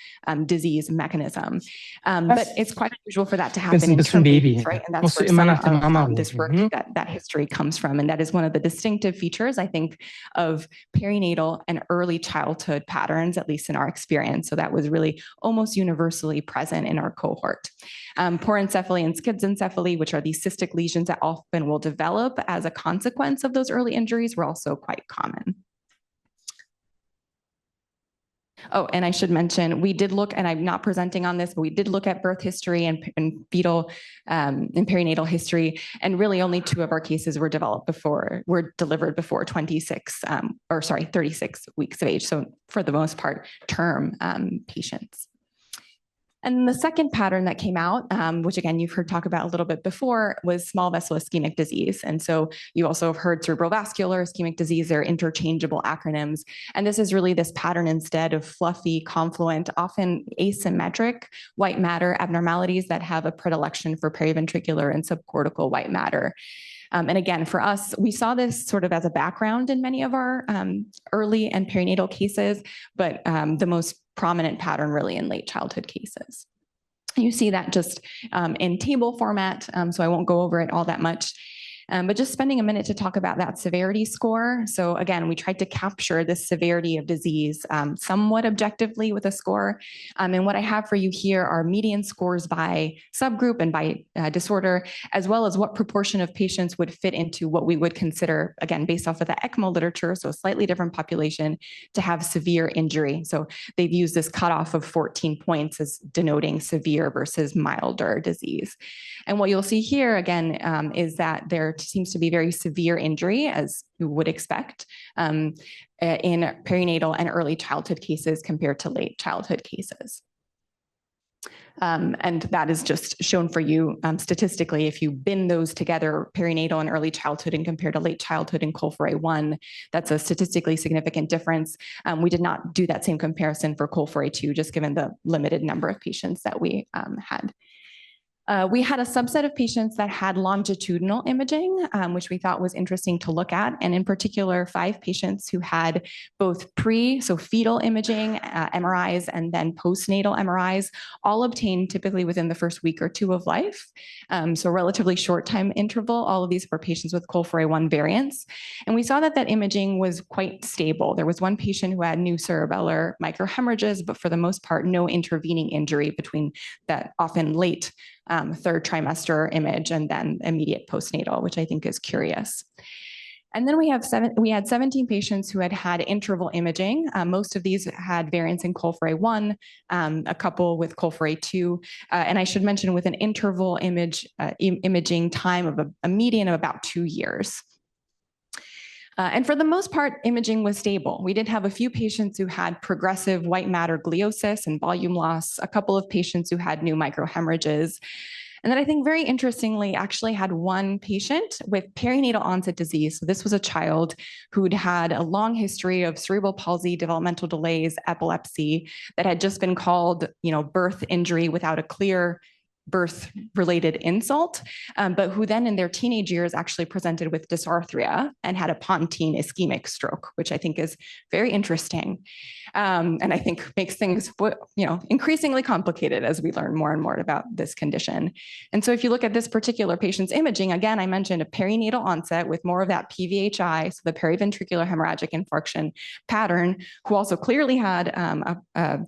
Speaker 5: disease mechanism. But it's quite unusual for that to happen in term babies, right? And that's where some of this work, that history comes from. And that is one of the distinctive features, I think, of perinatal and early childhood patterns, at least in our experience. So that was really almost universally present in our cohort. Porencephaly and schizencephaly, which are these cystic lesions that often will develop as a consequence of those early injuries, were also quite common. Oh, and I should mention, we did look, and I'm not presenting on this, but we did look at birth history and fetal and perinatal history, and really only 2 of our cases were delivered before 36 weeks of age. So for the most part, term patients. And the second pattern that came out, which again, you've heard talk about a little bit before, was small vessel ischemic disease. And so you also have heard cerebral vascular ischemic disease. They're interchangeable acronyms. And this is really this pattern instead of fluffy, confluent, often asymmetric white matter abnormalities that have a predilection for periventricular and subcortical white matter. And again, for us, we saw this sort of as a background in many of our early and perinatal cases, but the most prominent pattern really in late childhood cases. You see that just in table format, so I won't go over it all that much. But just spending a minute to talk about that severity score. So again, we tried to capture this severity of disease somewhat objectively with a score. And what I have for you here are median scores by subgroup and by disorder, as well as what proportion of patients would fit into what we would consider, again, based off of the ECMO literature, so a slightly different population, to have severe injury. So they've used this cutoff of 14 points as denoting severe versus milder disease. And what you'll see here, again, is that there seems to be very severe injury, as you would expect, in perinatal and early childhood cases compared to late childhood cases. And that is just shown for you statistically. If you bin those together, perinatal and early childhood and compared to late childhood in COL4A1, that's a statistically significant difference. We did not do that same comparison for COL4A2, just given the limited number of patients that we had. We had a subset of patients that had longitudinal imaging, which we thought was interesting to look at. And in particular, 5 patients who had both so fetal imaging, MRIs, and then postnatal MRIs, all obtained typically within the first week or 2 of life. So relatively short time interval. All of these were patients with COL4A1 variants. And we saw that that imaging was quite stable. There was one patient who had new cerebellar microhemorrhages, but for the most part, no intervening injury between that often late 3rd trimester image and then immediate postnatal, which I think is curious. And then we had 17 patients who had interval imaging. Most of these had variants in COL4A1, a couple with COL4A2, and I should mention with an interval imaging time of a median of about 2 years. And for the most part, imaging was stable. We did have a few patients who had progressive white matter gliosis and volume loss, a couple of patients who had new microhemorrhages. And then I think very interestingly, actually had one patient with perinatal onset disease. So this was a child who'd had a long history of cerebral palsy, developmental delays, epilepsy, that had just been called, birth injury without a clear birth-related insult, but who then in their teenage years actually presented with dysarthria and had a pontine ischemic stroke, which I think is very interesting. And I think makes things, increasingly complicated as we learn more and more about this condition. And so if you look at this particular patient's imaging, again, I mentioned a perinatal onset with more of that PVHI, so the periventricular hemorrhagic infarction pattern, who also clearly had a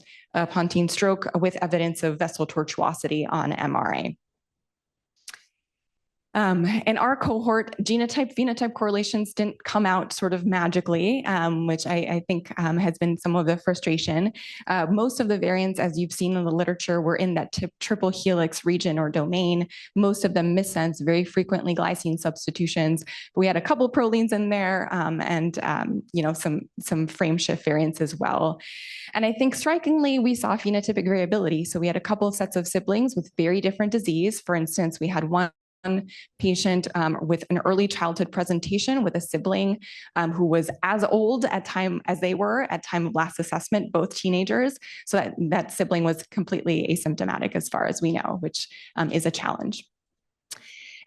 Speaker 5: pontine stroke with evidence of vessel tortuosity on MRA. In our cohort, genotype-phenotype correlations didn't come out sort of magically, which I think has been some of the frustration. Most of the variants, as you've seen in the literature, were in that triple helix region or domain. Most of them missense, very frequently glycine substitutions. But we had a couple prolines in there and some frame shift variants as well. And I think strikingly, we saw phenotypic variability. So we had a couple of sets of siblings with very different disease. For instance, we had one patient with an early childhood presentation with a sibling who was as old at time as they were at time of last assessment, both teenagers. So that sibling was completely asymptomatic as far as we know, which is a challenge.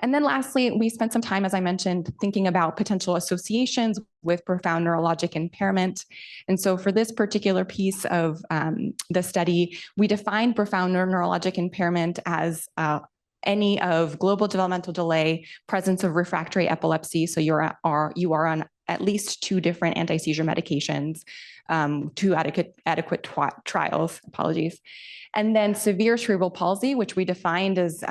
Speaker 5: And then lastly, we spent some time, as I mentioned, thinking about potential associations with profound neurologic impairment. And so for this particular piece of the study, we defined profound neurologic impairment as any of global developmental delay, presence of refractory epilepsy. So you are on at least 2 different anti-seizure medications, 2 adequate trials, and then severe cerebral palsy, which we defined as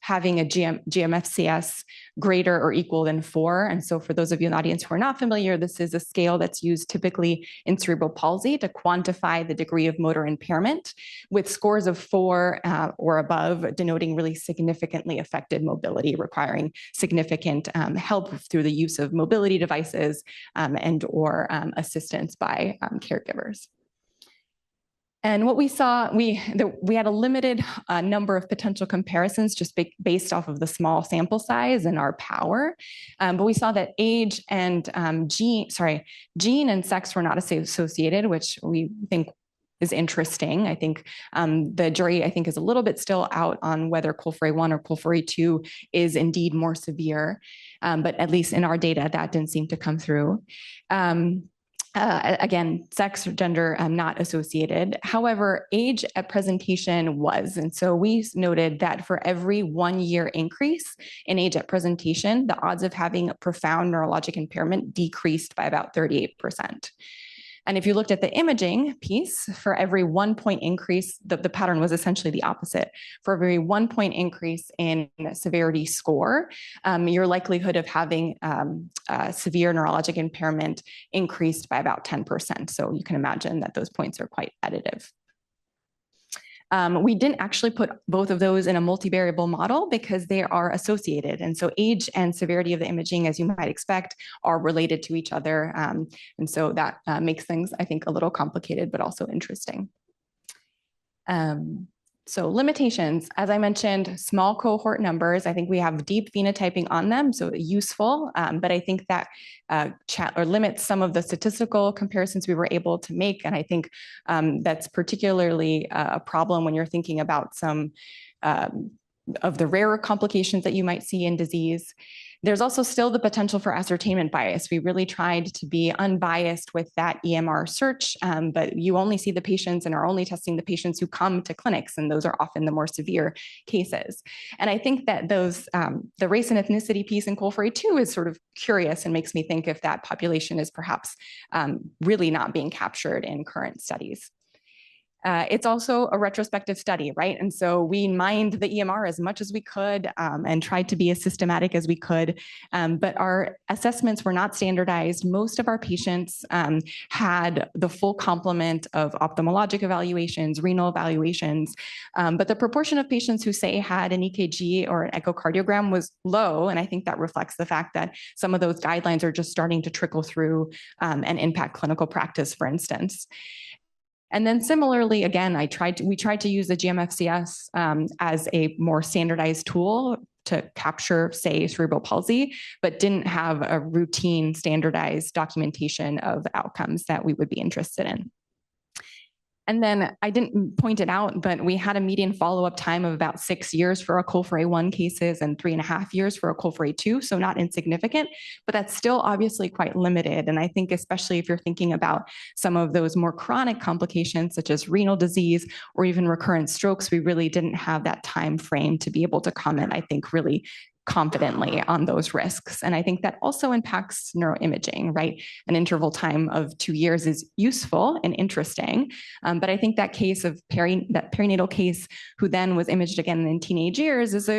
Speaker 5: having a GMFCS greater or equal than 4. And so for those of you in the audience who are not familiar, this is a scale that's used typically in cerebral palsy to quantify the degree of motor impairment, with scores of 4 or above denoting really significantly affected mobility, requiring significant help through the use of mobility devices and or assistance by caregivers. And what we saw, we had a limited number of potential comparisons just based off of the small sample size and our power. But we saw that age and gene and sex were not associated, which we think is interesting. I think the jury, is a little bit still out on whether COL4A1 or COL4A2 is indeed more severe. But at least in our data, that didn't seem to come through. Again, sex or gender not associated. However, age at presentation was. And so we noted that for every 1 year increase in age at presentation, the odds of having a profound neurologic impairment decreased by about 38%. And if you looked at the imaging piece, for every 1 point increase, the pattern was essentially the opposite. For every 1 point increase in severity score, your likelihood of having severe neurologic impairment increased by about 10%. So you can imagine that those points are quite additive. We didn't actually put both of those in a multivariable model because they are associated. And so age and severity of the imaging, as you might expect, are related to each other. And so that makes things, I think, a little complicated, but also interesting. So limitations, as I mentioned, small cohort numbers. I think we have deep phenotyping on them, so useful. But I think that limits some of the statistical comparisons we were able to make. And I think that's particularly a problem when you're thinking about some of the rarer complications that you might see in disease. There's also still the potential for ascertainment bias. We really tried to be unbiased with that EMR search, but you only see the patients and are only testing the patients who come to clinics, and those are often the more severe cases. And I think that those the race and ethnicity piece in COL4A2 is sort of curious and makes me think if that population is perhaps really not being captured in current studies. It's also a retrospective study, right? And so we mined the EMR as much as we could and tried to be as systematic as we could, but our assessments were not standardized. Most of our patients had the full complement of ophthalmologic evaluations, renal evaluations, but the proportion of patients who say had an EKG or an echocardiogram was low, and I think that reflects the fact that some of those guidelines are just starting to trickle through and impact clinical practice, for instance. And then similarly, again, we tried to use the GMFCS as a more standardized tool to capture, say, cerebral palsy, but didn't have a routine standardized documentation of outcomes that we would be interested in. And then I didn't point it out, but we had a median follow-up time of about 6 years for our COL4A1 cases and 3.5 years for our COL4A2, so not insignificant, but that's still obviously quite limited. And I think especially if you're thinking about some of those more chronic complications such as renal disease or even recurrent strokes, we really didn't have that time frame to be able to comment, I think, really confidently on those risks. And I think that also impacts neuroimaging, right? An interval time of 2 years is useful and interesting. But I think that case of that perinatal case who then was imaged again in teenage years is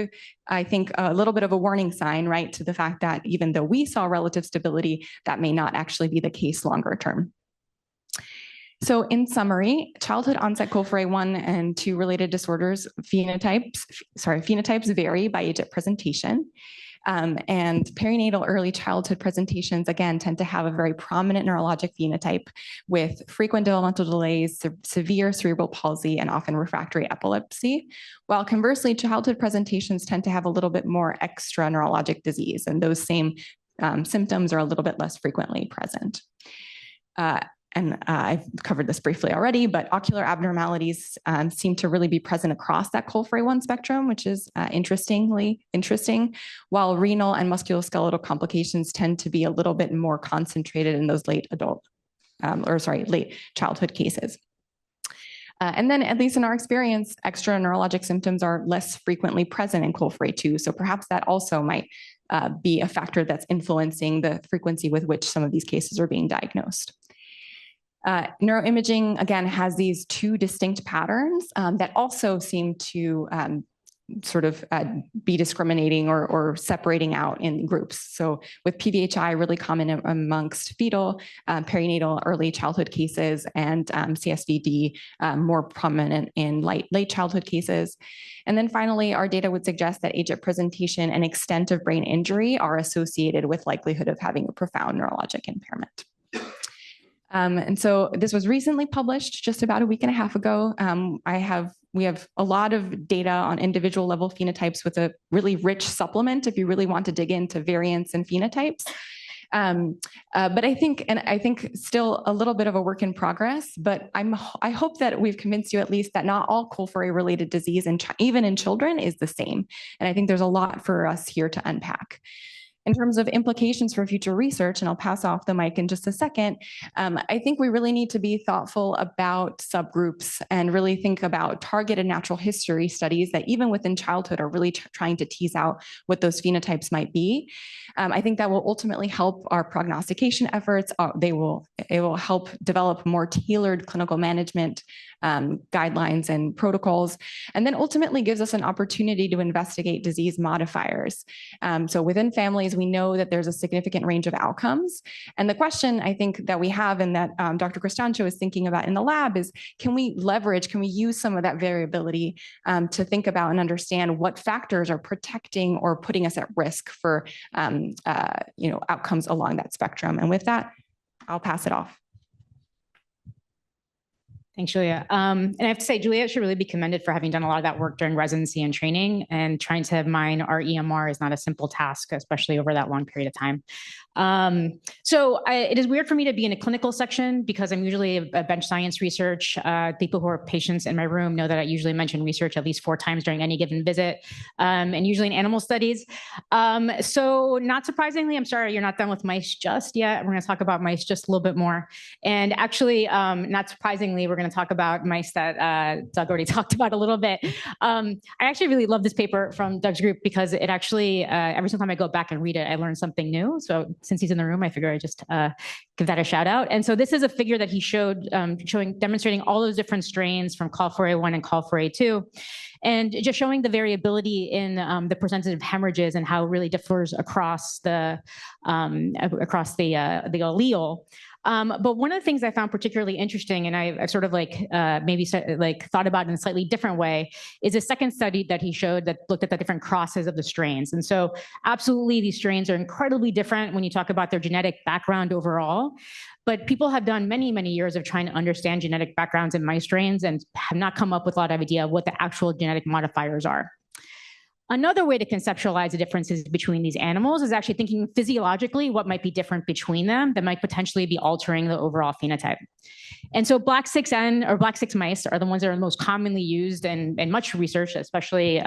Speaker 5: I think a little bit of a warning sign, right, to the fact that even though we saw relative stability, that may not actually be the case longer term. So in summary, childhood onset COL4A1 and 2 related disorders phenotypes vary by age at presentation. And perinatal early childhood presentations, again, tend to have a very prominent neurologic phenotype with frequent developmental delays, severe cerebral palsy, and often refractory epilepsy. While conversely, childhood presentations tend to have a little bit more extra neurologic disease, and those same symptoms are a little bit less frequently present. I've covered this briefly already, but ocular abnormalities seem to really be present across that COL4A1 spectrum, which is interesting, while renal and musculoskeletal complications tend to be a little bit more concentrated in those late childhood cases. And then, at least in our experience, extra neurologic symptoms are less frequently present in COL4A2. So perhaps that also might be a factor that's influencing the frequency with which some of these cases are being diagnosed. Neuroimaging, again, has these 2 distinct patterns that also seem to be discriminating or separating out in groups. So with PVHI really common amongst fetal, perinatal, early childhood cases, and CSVD more prominent in late childhood cases. And then finally, our data would suggest that age at presentation and extent of brain injury are associated with likelihood of having a profound neurologic impairment. And so this was recently published just about a week and a half ago. We have a lot of data on individual level phenotypes with a really rich supplement if you really want to dig into variants and phenotypes. But I think still a little bit of a work in progress, but I hope that we've convinced you at least that not all COL4A related disease, even in children, is the same. And I think there's a lot for us here to unpack. In terms of implications for future research, and I'll pass off the mic in just a second, I think we really need to be thoughtful about subgroups and really think about targeted natural history studies that even within childhood are really trying to tease out what those phenotypes might be. I think that will ultimately help our prognostication efforts. It will help develop more tailored clinical management guidelines and protocols, and then ultimately gives us an opportunity to investigate disease modifiers. So within families, we know that there's a significant range of outcomes. And the question I think that we have and that Dr. Cristancho is thinking about in the lab is, can we use some of that variability to think about and understand what factors are protecting or putting us at risk for outcomes along that spectrum? And with that, I'll pass it off.
Speaker 6: Thanks, Giulia. And I have to say, Giulia should really be commended for having done a lot of that work during residency and training, and trying to mine our EMR is not a simple task, especially over that long period of time. It is weird for me to be in a clinical section because I'm usually a bench science research. People who are patients in my room know that I usually mention research at least 4 times during any given visit, and usually in animal studies. So not surprisingly, I'm sorry you're not done with mice just yet. We're going to talk about mice just a little bit more. And actually, not surprisingly, we're going to talk about mice that Doug already talked about a little bit. I actually really love this paper from Doug's group because it actually, every single time I go back and read it, I learn something new. So since he's in the room, I figure I just give that a shout out. And so this is a figure that he showed demonstrating all those different strains from COL4A1 and COL4A2, and just showing the variability in the percentage of hemorrhages and how it really differs across the allele. But one of the things I found particularly interesting, and I've sort of thought about in a slightly different way, is a second study that he showed that looked at the different crosses of the strains. And so absolutely, these strains are incredibly different when you talk about their genetic background overall. But people have done many, many years of trying to understand genetic backgrounds in mice strains and have not come up with a lot of idea of what the actual genetic modifiers are. Another way to conceptualize the differences between these animals is actually thinking physiologically what might be different between them that might potentially be altering the overall phenotype. And so Black 6N or Black 6 mice are the ones that are most commonly used in much research, especially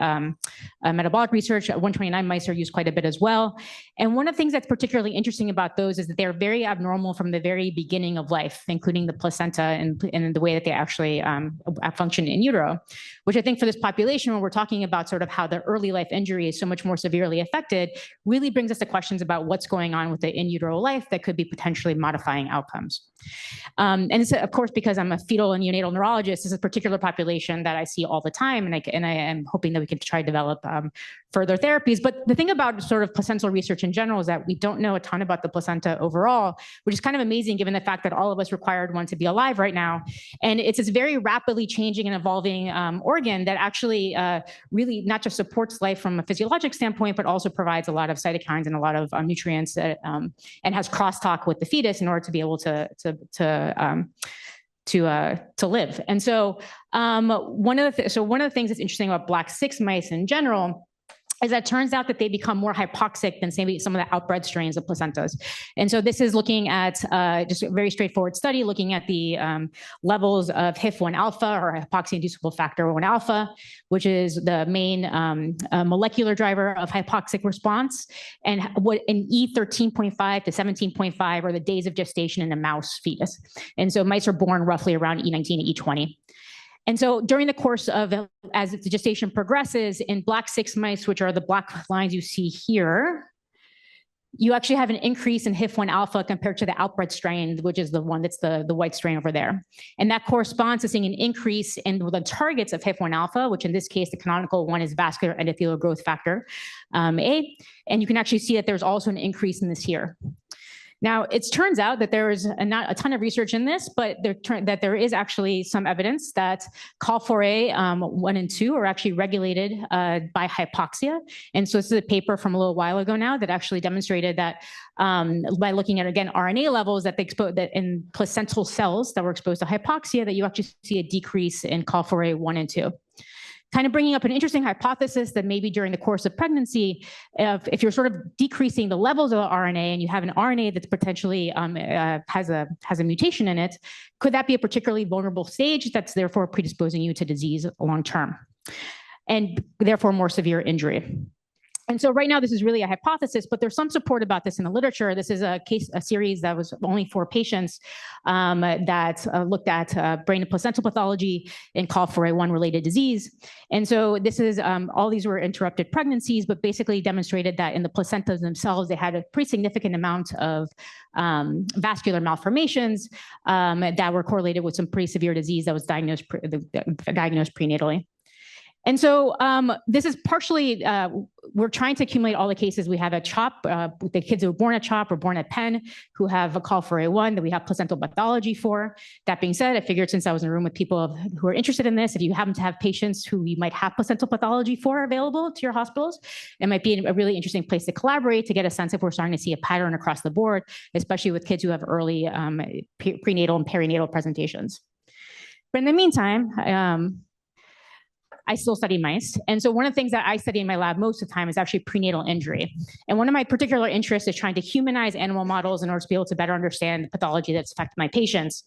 Speaker 6: metabolic research. 129 mice are used quite a bit as well. And one of the things that's particularly interesting about those is that they're very abnormal from the very beginning of life, including the placenta and the way that they actually function in utero, which I think for this population, when we're talking about sort of how the early life injury is so much more severely affected, really brings us to questions about what's going on with the in utero life that could be potentially modifying outcomes. And it's, of course, because I'm a fetal and neonatal neurologist, this is a particular population that I see all the time, and I am hoping that we can try to develop further therapies. But the thing about sort of placental research in general is that we don't know a ton about the placenta overall, which is kind of amazing given the fact that all of us required one to be alive right now. And it's this very rapidly changing and evolving organ that actually really not just supports life from a physiologic standpoint, but also provides a lot of cytokines and a lot of nutrients that, and has crosstalk with the fetus in order to be able to live. And so one of the things that's interesting about Black 6 mice in general is that it turns out that they become more hypoxic than maybe some of the outbred strains of placentas. And so this is looking at just a very straightforward study, looking at the levels of HIF1 alpha or hypoxia-inducible factor 1 alpha, which is the main molecular driver of hypoxic response, and what an E13.5 to 17.5 are the days of gestation in a mouse fetus. And so mice are born roughly around E19 to E20. And so during the course of, as the gestation progresses, in Black 6 mice, which are the black lines you see here, you actually have an increase in HIF1 alpha compared to the outbred strain, which is the one that's the white strain over there. And that corresponds to seeing an increase in the targets of HIF1 alpha, which in this case, the canonical one is vascular endothelial growth factor A. And you can actually see that there's also an increase in this here. Now, it turns out that there is not a ton of research in this, but that there is actually some evidence that COL4A1 and 2 are actually regulated by hypoxia. And so this is a paper from a little while ago now that actually demonstrated that by looking at, again, RNA levels that in placental cells that were exposed to hypoxia, that you actually see a decrease in COL4A1 and 2. Kind of bringing up an interesting hypothesis that maybe during the course of pregnancy, if you're sort of decreasing the levels of the RNA and you have an RNA that's potentially has a mutation in it, could that be a particularly vulnerable stage that's therefore predisposing you to disease long term and therefore more severe injury? And so right now, this is really a hypothesis, but there's some support about this in the literature. This is a series that was only 4 patients that looked at brain and placental pathology in COL4A1 related disease. And so this is, all these were interrupted pregnancies, but basically demonstrated that in the placentas themselves, they had a pretty significant amount of vascular malformations that were correlated with some pretty severe disease that was diagnosed prenatally. And so this is partially, we're trying to accumulate all the cases we have at CHOP, the kids who were born at CHOP or born at Penn who have a COL4A1 that we have placental pathology for. That being said, I figured since I was in a room with people who are interested in this, if you happen to have patients who you might have placental pathology for available to your hospitals, it might be a really interesting place to collaborate to get a sense if we're starting to see a pattern across the board, especially with kids who have early prenatal and perinatal presentations. But in the meantime, I still study mice. And so one of the things that I study in my lab most of the time is actually prenatal injury. And one of my particular interests is trying to humanize animal models in order to be able to better understand the pathology that's affected my patients.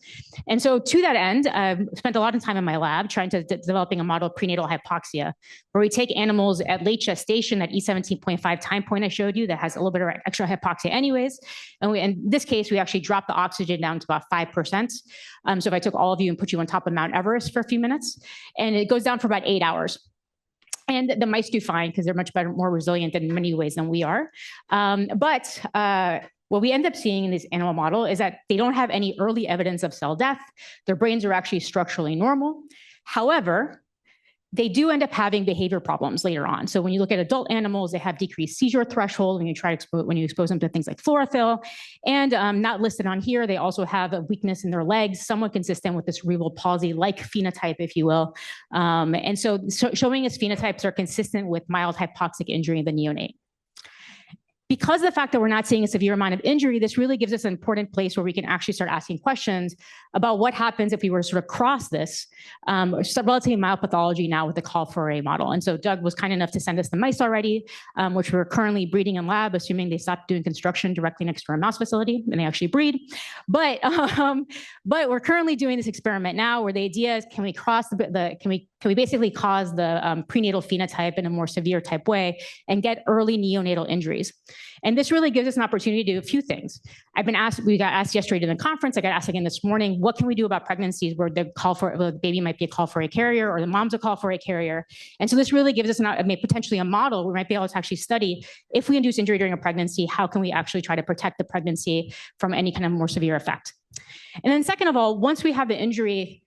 Speaker 6: And so to that end, I've spent a lot of time in my lab trying to developing a model of prenatal hypoxia, where we take animals at late gestation, that E17.5 time point I showed you that has a little bit of extra hypoxia anyways. And in this case, we actually drop the oxygen down to about 5%. So if I took all of you and put you on top of Mount Everest for a few minutes, and it goes down for about 8 hours. And the mice do fine because they're much better, more resilient in many ways than we are. But what we end up seeing in this animal model is that they don't have any early evidence of cell death. Their brains are actually structurally normal. However, they do end up having behavior problems later on. So when you look at adult animals, they have decreased seizure threshold when you expose them to things like chlorophyll. And not listed on here, they also have a weakness in their legs, somewhat consistent with the cerebral palsy-like phenotype, if you will. And so showing us phenotypes are consistent with mild hypoxic injury in the neonate. because of the fact that we're not seeing a severe amount of injury, this really gives us an important place where we can actually start asking questions about what happens if we were to sort of cross this relatively mild pathology now with the COL4A model. And so Doug was kind enough to send us the mice already, which we're currently breeding in lab, assuming they stopped doing construction directly next to our mouse facility and they actually breed. But we're currently doing this experiment now where the idea is, can we cross can we basically cause the prenatal phenotype in a more severe type way and get early neonatal injuries? And this really gives us an opportunity to do a few things. We got asked yesterday in the conference, I got asked again this morning, what can we do about pregnancies where the baby might be a COL4A carrier or the mom's a COL4A carrier? And so this really gives us potentially a model we might be able to actually study, if we induce injury during a pregnancy, how can we actually try to protect the pregnancy from any kind of more severe effect? And then second of all, once we have the injury,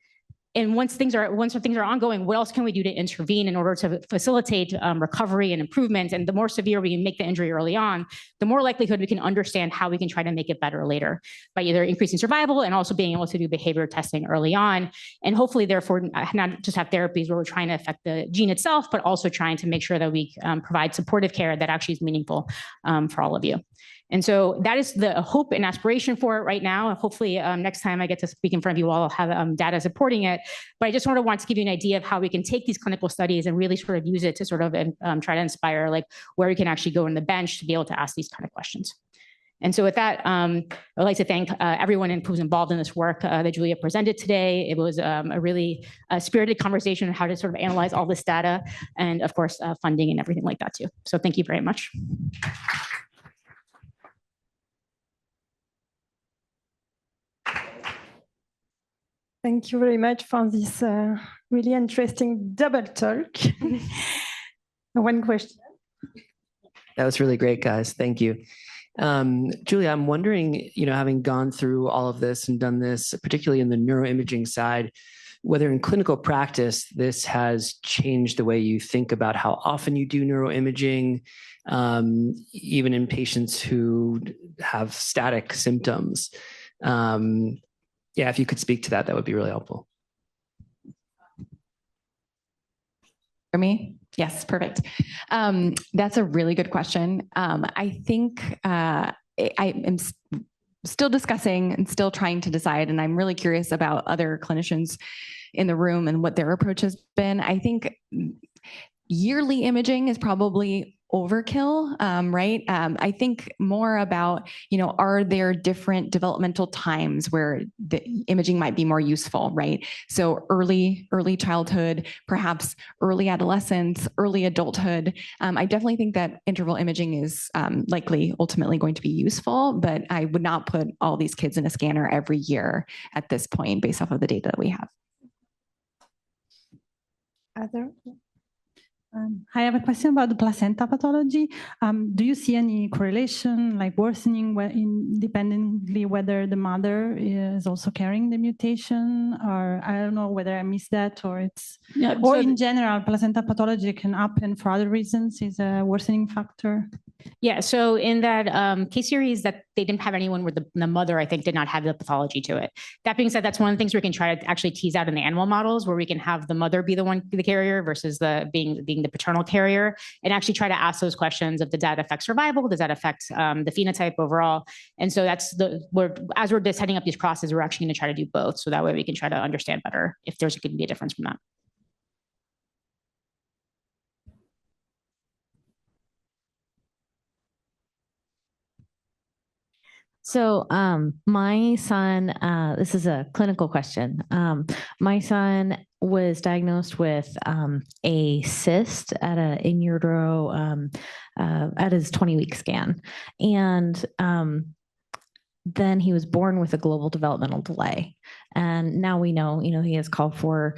Speaker 6: and once things are ongoing, what else can we do to intervene in order to facilitate recovery and improvement? And the more severe we can make the injury early on, the more likelihood we can understand how we can try to make it better later by either increasing survival and also being able to do behavior testing early on. And hopefully, therefore, not just have therapies where we're trying to affect the gene itself, but also trying to make sure that we provide supportive care that actually is meaningful for all of you. And so that is the hope and aspiration for it right now. And hopefully next time I get to speak in front of you all, I'll have data supporting it. But I just want to give you an idea of how we can take these clinical studies and really sort of use it to sort of try to inspire like where we can actually go in the bench to be able to ask these kind of questions. And so with that, I'd like to thank everyone who's involved in this work that Giulia presented today. It was a really spirited conversation on how to sort of analyze all this data and, of course, funding and everything like that too. So thank you very much.
Speaker 1: Thank you very much for this really interesting double talk. One question.
Speaker 7: That was really great, guys. Thank you. Giulia, I'm wondering, having gone through all of this and done this, particularly in the neuroimaging side, whether in clinical practice, this has changed the way you think about how often you do neuroimaging, even in patients who have static symptoms. Yeah, if you could speak to that, that would be really helpful.
Speaker 5: For me? Yes, perfect. That's a really good question. I think I am still discussing and still trying to decide, and I'm really curious about other clinicians in the room and what their approach has been. I think yearly imaging is probably overkill, right? I think more about, are there different developmental times where the imaging might be more useful, right? So early childhood, perhaps early adolescence, early adulthood. I definitely think that interval imaging is likely ultimately going to be useful, but I would not put all these kids in a scanner every year at this point based off of the data that we have.
Speaker 1: Other?
Speaker 4: I have a question about the placenta pathology. Do you see any correlation, like worsening independently whether the mother is also carrying the mutation? Or I don't know whether I missed that, or it's, yeah, or in general, placenta pathology can happen for other reasons, is a worsening factor?
Speaker 6: Yeah, so in that case series that they didn't have anyone where the mother, I think, did not have the pathology to it. That being said, that's one of the things we can try to actually tease out in the animal models, where we can have the mother be the carrier versus being the paternal carrier, and actually try to ask those questions of, does that affect survival? Does that affect the phenotype overall? And so that's as we're just setting up these crosses, we're actually going to try to do both. So that way we can try to understand better if there's going to be a difference from that.
Speaker 8: So my son, this is a clinical question. My son was diagnosed with a cyst at in utero at his 20-week scan. And then he was born with a global developmental delay. And now we know, he has COL4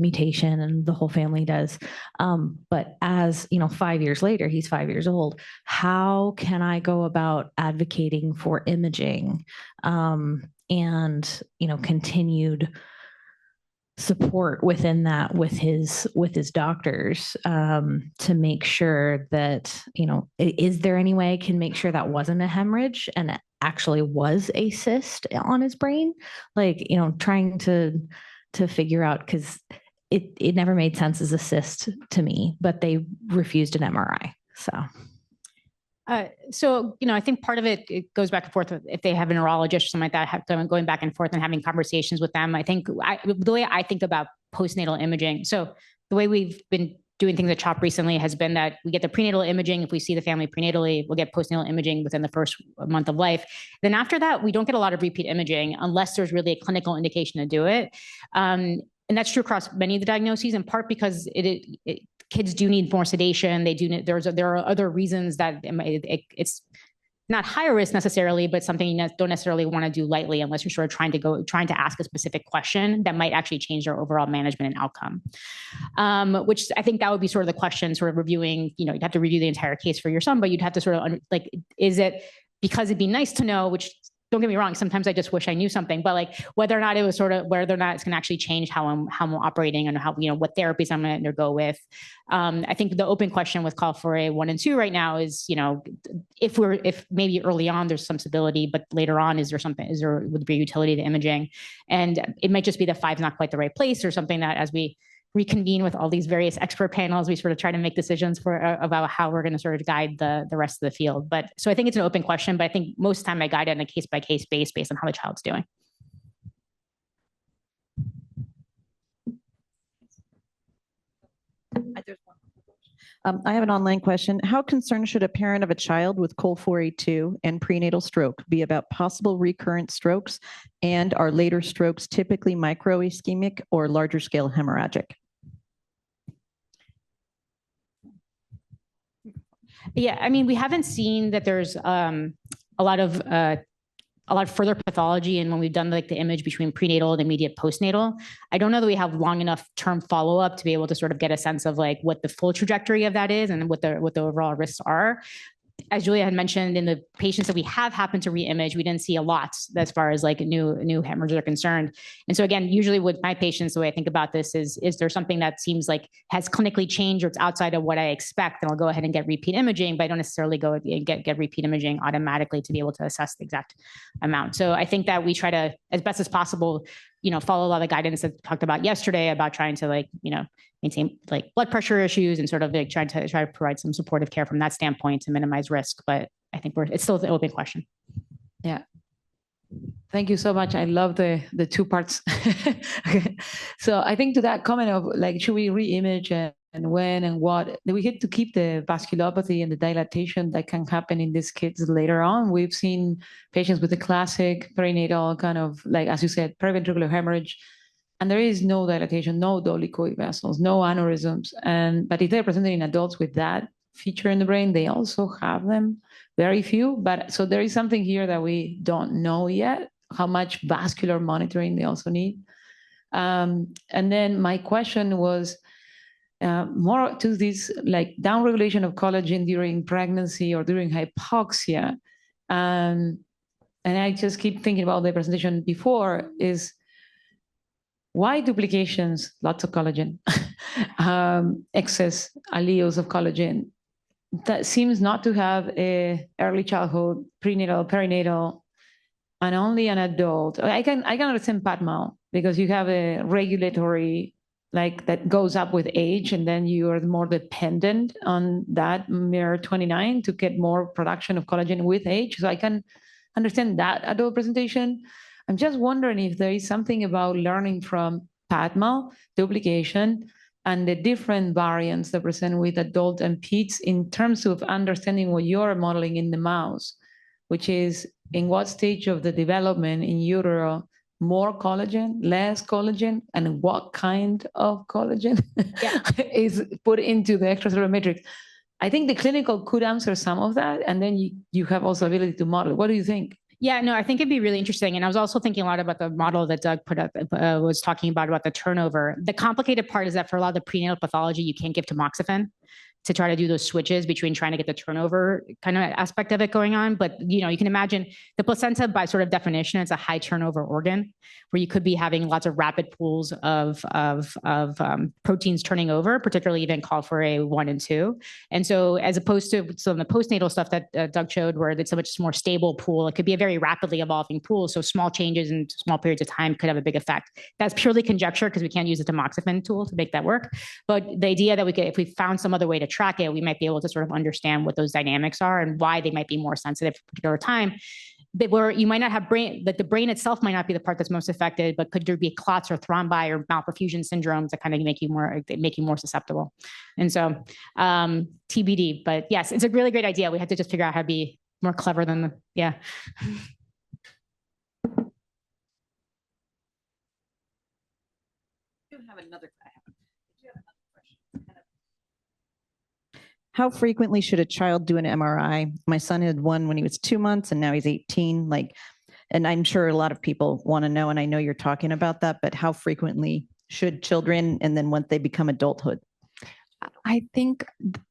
Speaker 8: mutation, and the whole family does. But as 5 years later, he's 5 years old. How can I go about advocating for imaging and continued support within that with his doctors to make sure that, is there any way I can make sure that wasn't a hemorrhage and it actually was a cyst on his brain? Like, trying to figure out, because it never made sense as a cyst to me, but they refused an MRI. So
Speaker 6: So, I think part of it goes back and forth if they have a neurologist or something like that, going back and forth and having conversations with them. I think the way I think about postnatal imaging, so the way we've been doing things at CHOP recently has been that we get the prenatal imaging. If we see the family prenatally, we'll get postnatal imaging within the first month of life. Then after that, we don't get a lot of repeat imaging unless there's really a clinical indication to do it. And that's true across many of the diagnoses, in part because kids do need more sedation. They do need, there are other reasons that it's not higher risk necessarily, but something you don't necessarily want to do lightly unless you're sort of trying to ask a specific question that might actually change their overall management and outcome. Which I think that would be sort of the question, sort of reviewing, you'd have to review the entire case for your son, but you'd have to sort of is it because it'd be nice to know, which don't get me wrong, sometimes I just wish I knew something, but whether or not it's going to actually change how I'm operating and how, what therapies I'm going to undergo with. I think the open question with COL4A1 and 2 right now is, if maybe early on there's some stability, but later on, would there be utility to imaging? And it might just be that 5's not quite the right place or something that as we reconvene with all these various expert panels, we sort of try to make decisions about how we're going to sort of guide the rest of the field. But so I think it's an open question, but I think most of the time I guide it on a case-by-case basis based on how the child's doing.
Speaker 9: I have an online question. How concerned should a parent of a child with COL4A2 and prenatal stroke be about possible recurrent strokes? And are later strokes typically microischemic or larger scale hemorrhagic?
Speaker 6: Yeah, I mean, we haven't seen that there's a lot of further pathology, and when we've done the image between prenatal and immediate postnatal, I don't know that we have long enough term follow-up to be able to sort of get a sense of what the full trajectory of that is and what the overall risks are. As Giulia had mentioned, in the patients that we have happened to re-image, we didn't see a lot as far as new hemorrhages are concerned. And so again, usually with my patients, the way I think about this is there something that seems like has clinically changed or it's outside of what I expect, then I'll go ahead and get repeat imaging, but I don't necessarily go and get repeat imaging automatically to be able to assess the exact amount. So I think that we try to, as best as possible, follow a lot of the guidance that I talked about yesterday about trying to maintain blood pressure issues and sort of try to provide some supportive care from that standpoint to minimize risk. But I think it's still an open question.
Speaker 10: Yeah. Thank you so much. I love the two parts. Okay. So I think to that comment of should we re-image and when and what, we get to keep the vasculopathy and the dilatation that can happen in these kids later on. We've seen patients with the classic perinatal kind of, as you said, periventricular hemorrhage, and there is no dilatation, no dolichoid vessels, no aneurysms. But if they're presented in adults with that feature in the brain, they also have them, very few. But so there is something here that we don't know yet, how much vascular monitoring they also need. And then my question was more to this downregulation of collagen during pregnancy or during hypoxia. And I just keep thinking about the presentation before is why duplications, lots of collagen, excess alleles of collagen, that seems not to have a early childhood, prenatal, perinatal, and only an adult. I can understand PADMAL because you have a regulatory that goes up with age, and then you are more dependent on that miR29 to get more production of collagen with age. So I can understand that adult presentation. I'm just wondering if there is something about learning from PADMAL, duplication, and the different variants that present with adult and peds in terms of understanding what you're modeling in the mouse, which is in what stage of the development in utero, more collagen, less collagen, and what kind of collagen is put into the extracellular matrix. I think the clinical could answer some of that, and then you have also ability to model. What do you think?
Speaker 6: Yeah, no, I think it'd be really interesting. And I was also thinking a lot about the model that Doug put up, was talking about the turnover. The complicated part is that for a lot of the prenatal pathology, you can't give tamoxifen to try to do those switches between trying to get the turnover kind of aspect of it going on. But, you can imagine the placenta by sort of definition, it's a high turnover organ where you could be having lots of rapid pools of proteins turning over, particularly even COL4A1 and 2. And so as opposed to some of the postnatal stuff that Doug showed where it's a much more stable pool, it could be a very rapidly evolving pool. So small changes in small periods of time could have a big effect. That's purely conjecture because we can't use a tamoxifen tool to make that work. But the idea that if we found some other way to track it, we might be able to sort of understand what those dynamics are and why they might be more sensitive at a particular time. But where you might not have brain, that the brain itself might not be the part that's most affected, but could there be clots or thrombi or malperfusion syndromes that kind of make you more susceptible? And so TBD, but yes, it's a really great idea. We have to just figure out how to be more clever than the, yeah.
Speaker 9: How frequently should a child do an MRI? My son had one when he was 2 months and now he's 18. And I'm sure a lot of people want to know, and I know you're talking about that, but how frequently should children, and then once they become adulthood?
Speaker 5: I think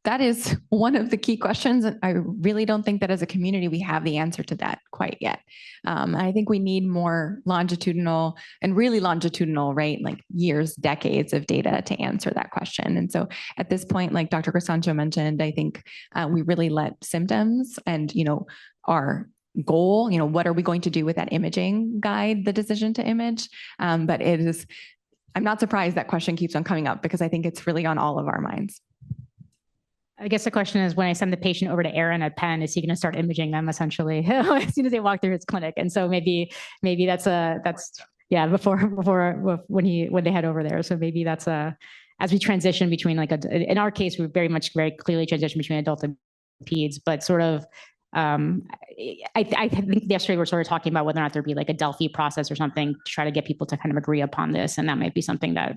Speaker 5: that is one of the key questions. I really don't think that as a community, we have the answer to that quite yet. I think we need more longitudinal and really longitudinal, right? Like years, decades of data to answer that question. And so at this point, like Dr. Cristancho mentioned, I think we really let symptoms and, our goal, what are we going to do with that imaging guide the decision to image? But it is, I'm not surprised that question keeps on coming up because I think it's really on all of our minds.
Speaker 6: I guess the question is, when I send the patient over to Aaron at Penn, is he going to start imaging them essentially as soon as they walk through his clinic? And so maybe that's before when they head over there. So maybe that's as we transition between in our case, we very clearly transition between adult and peds, but sort of. I think yesterday we're sort of talking about whether or not there'd be like a Delphi process or something to try to get people to kind of agree upon this. And that might be something that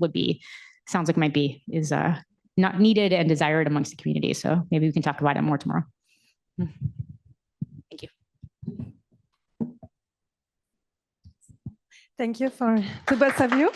Speaker 6: sounds like is not needed and desired amongst the community. So maybe we can talk about it more tomorrow. Thank you.
Speaker 1: Thank you to both of you.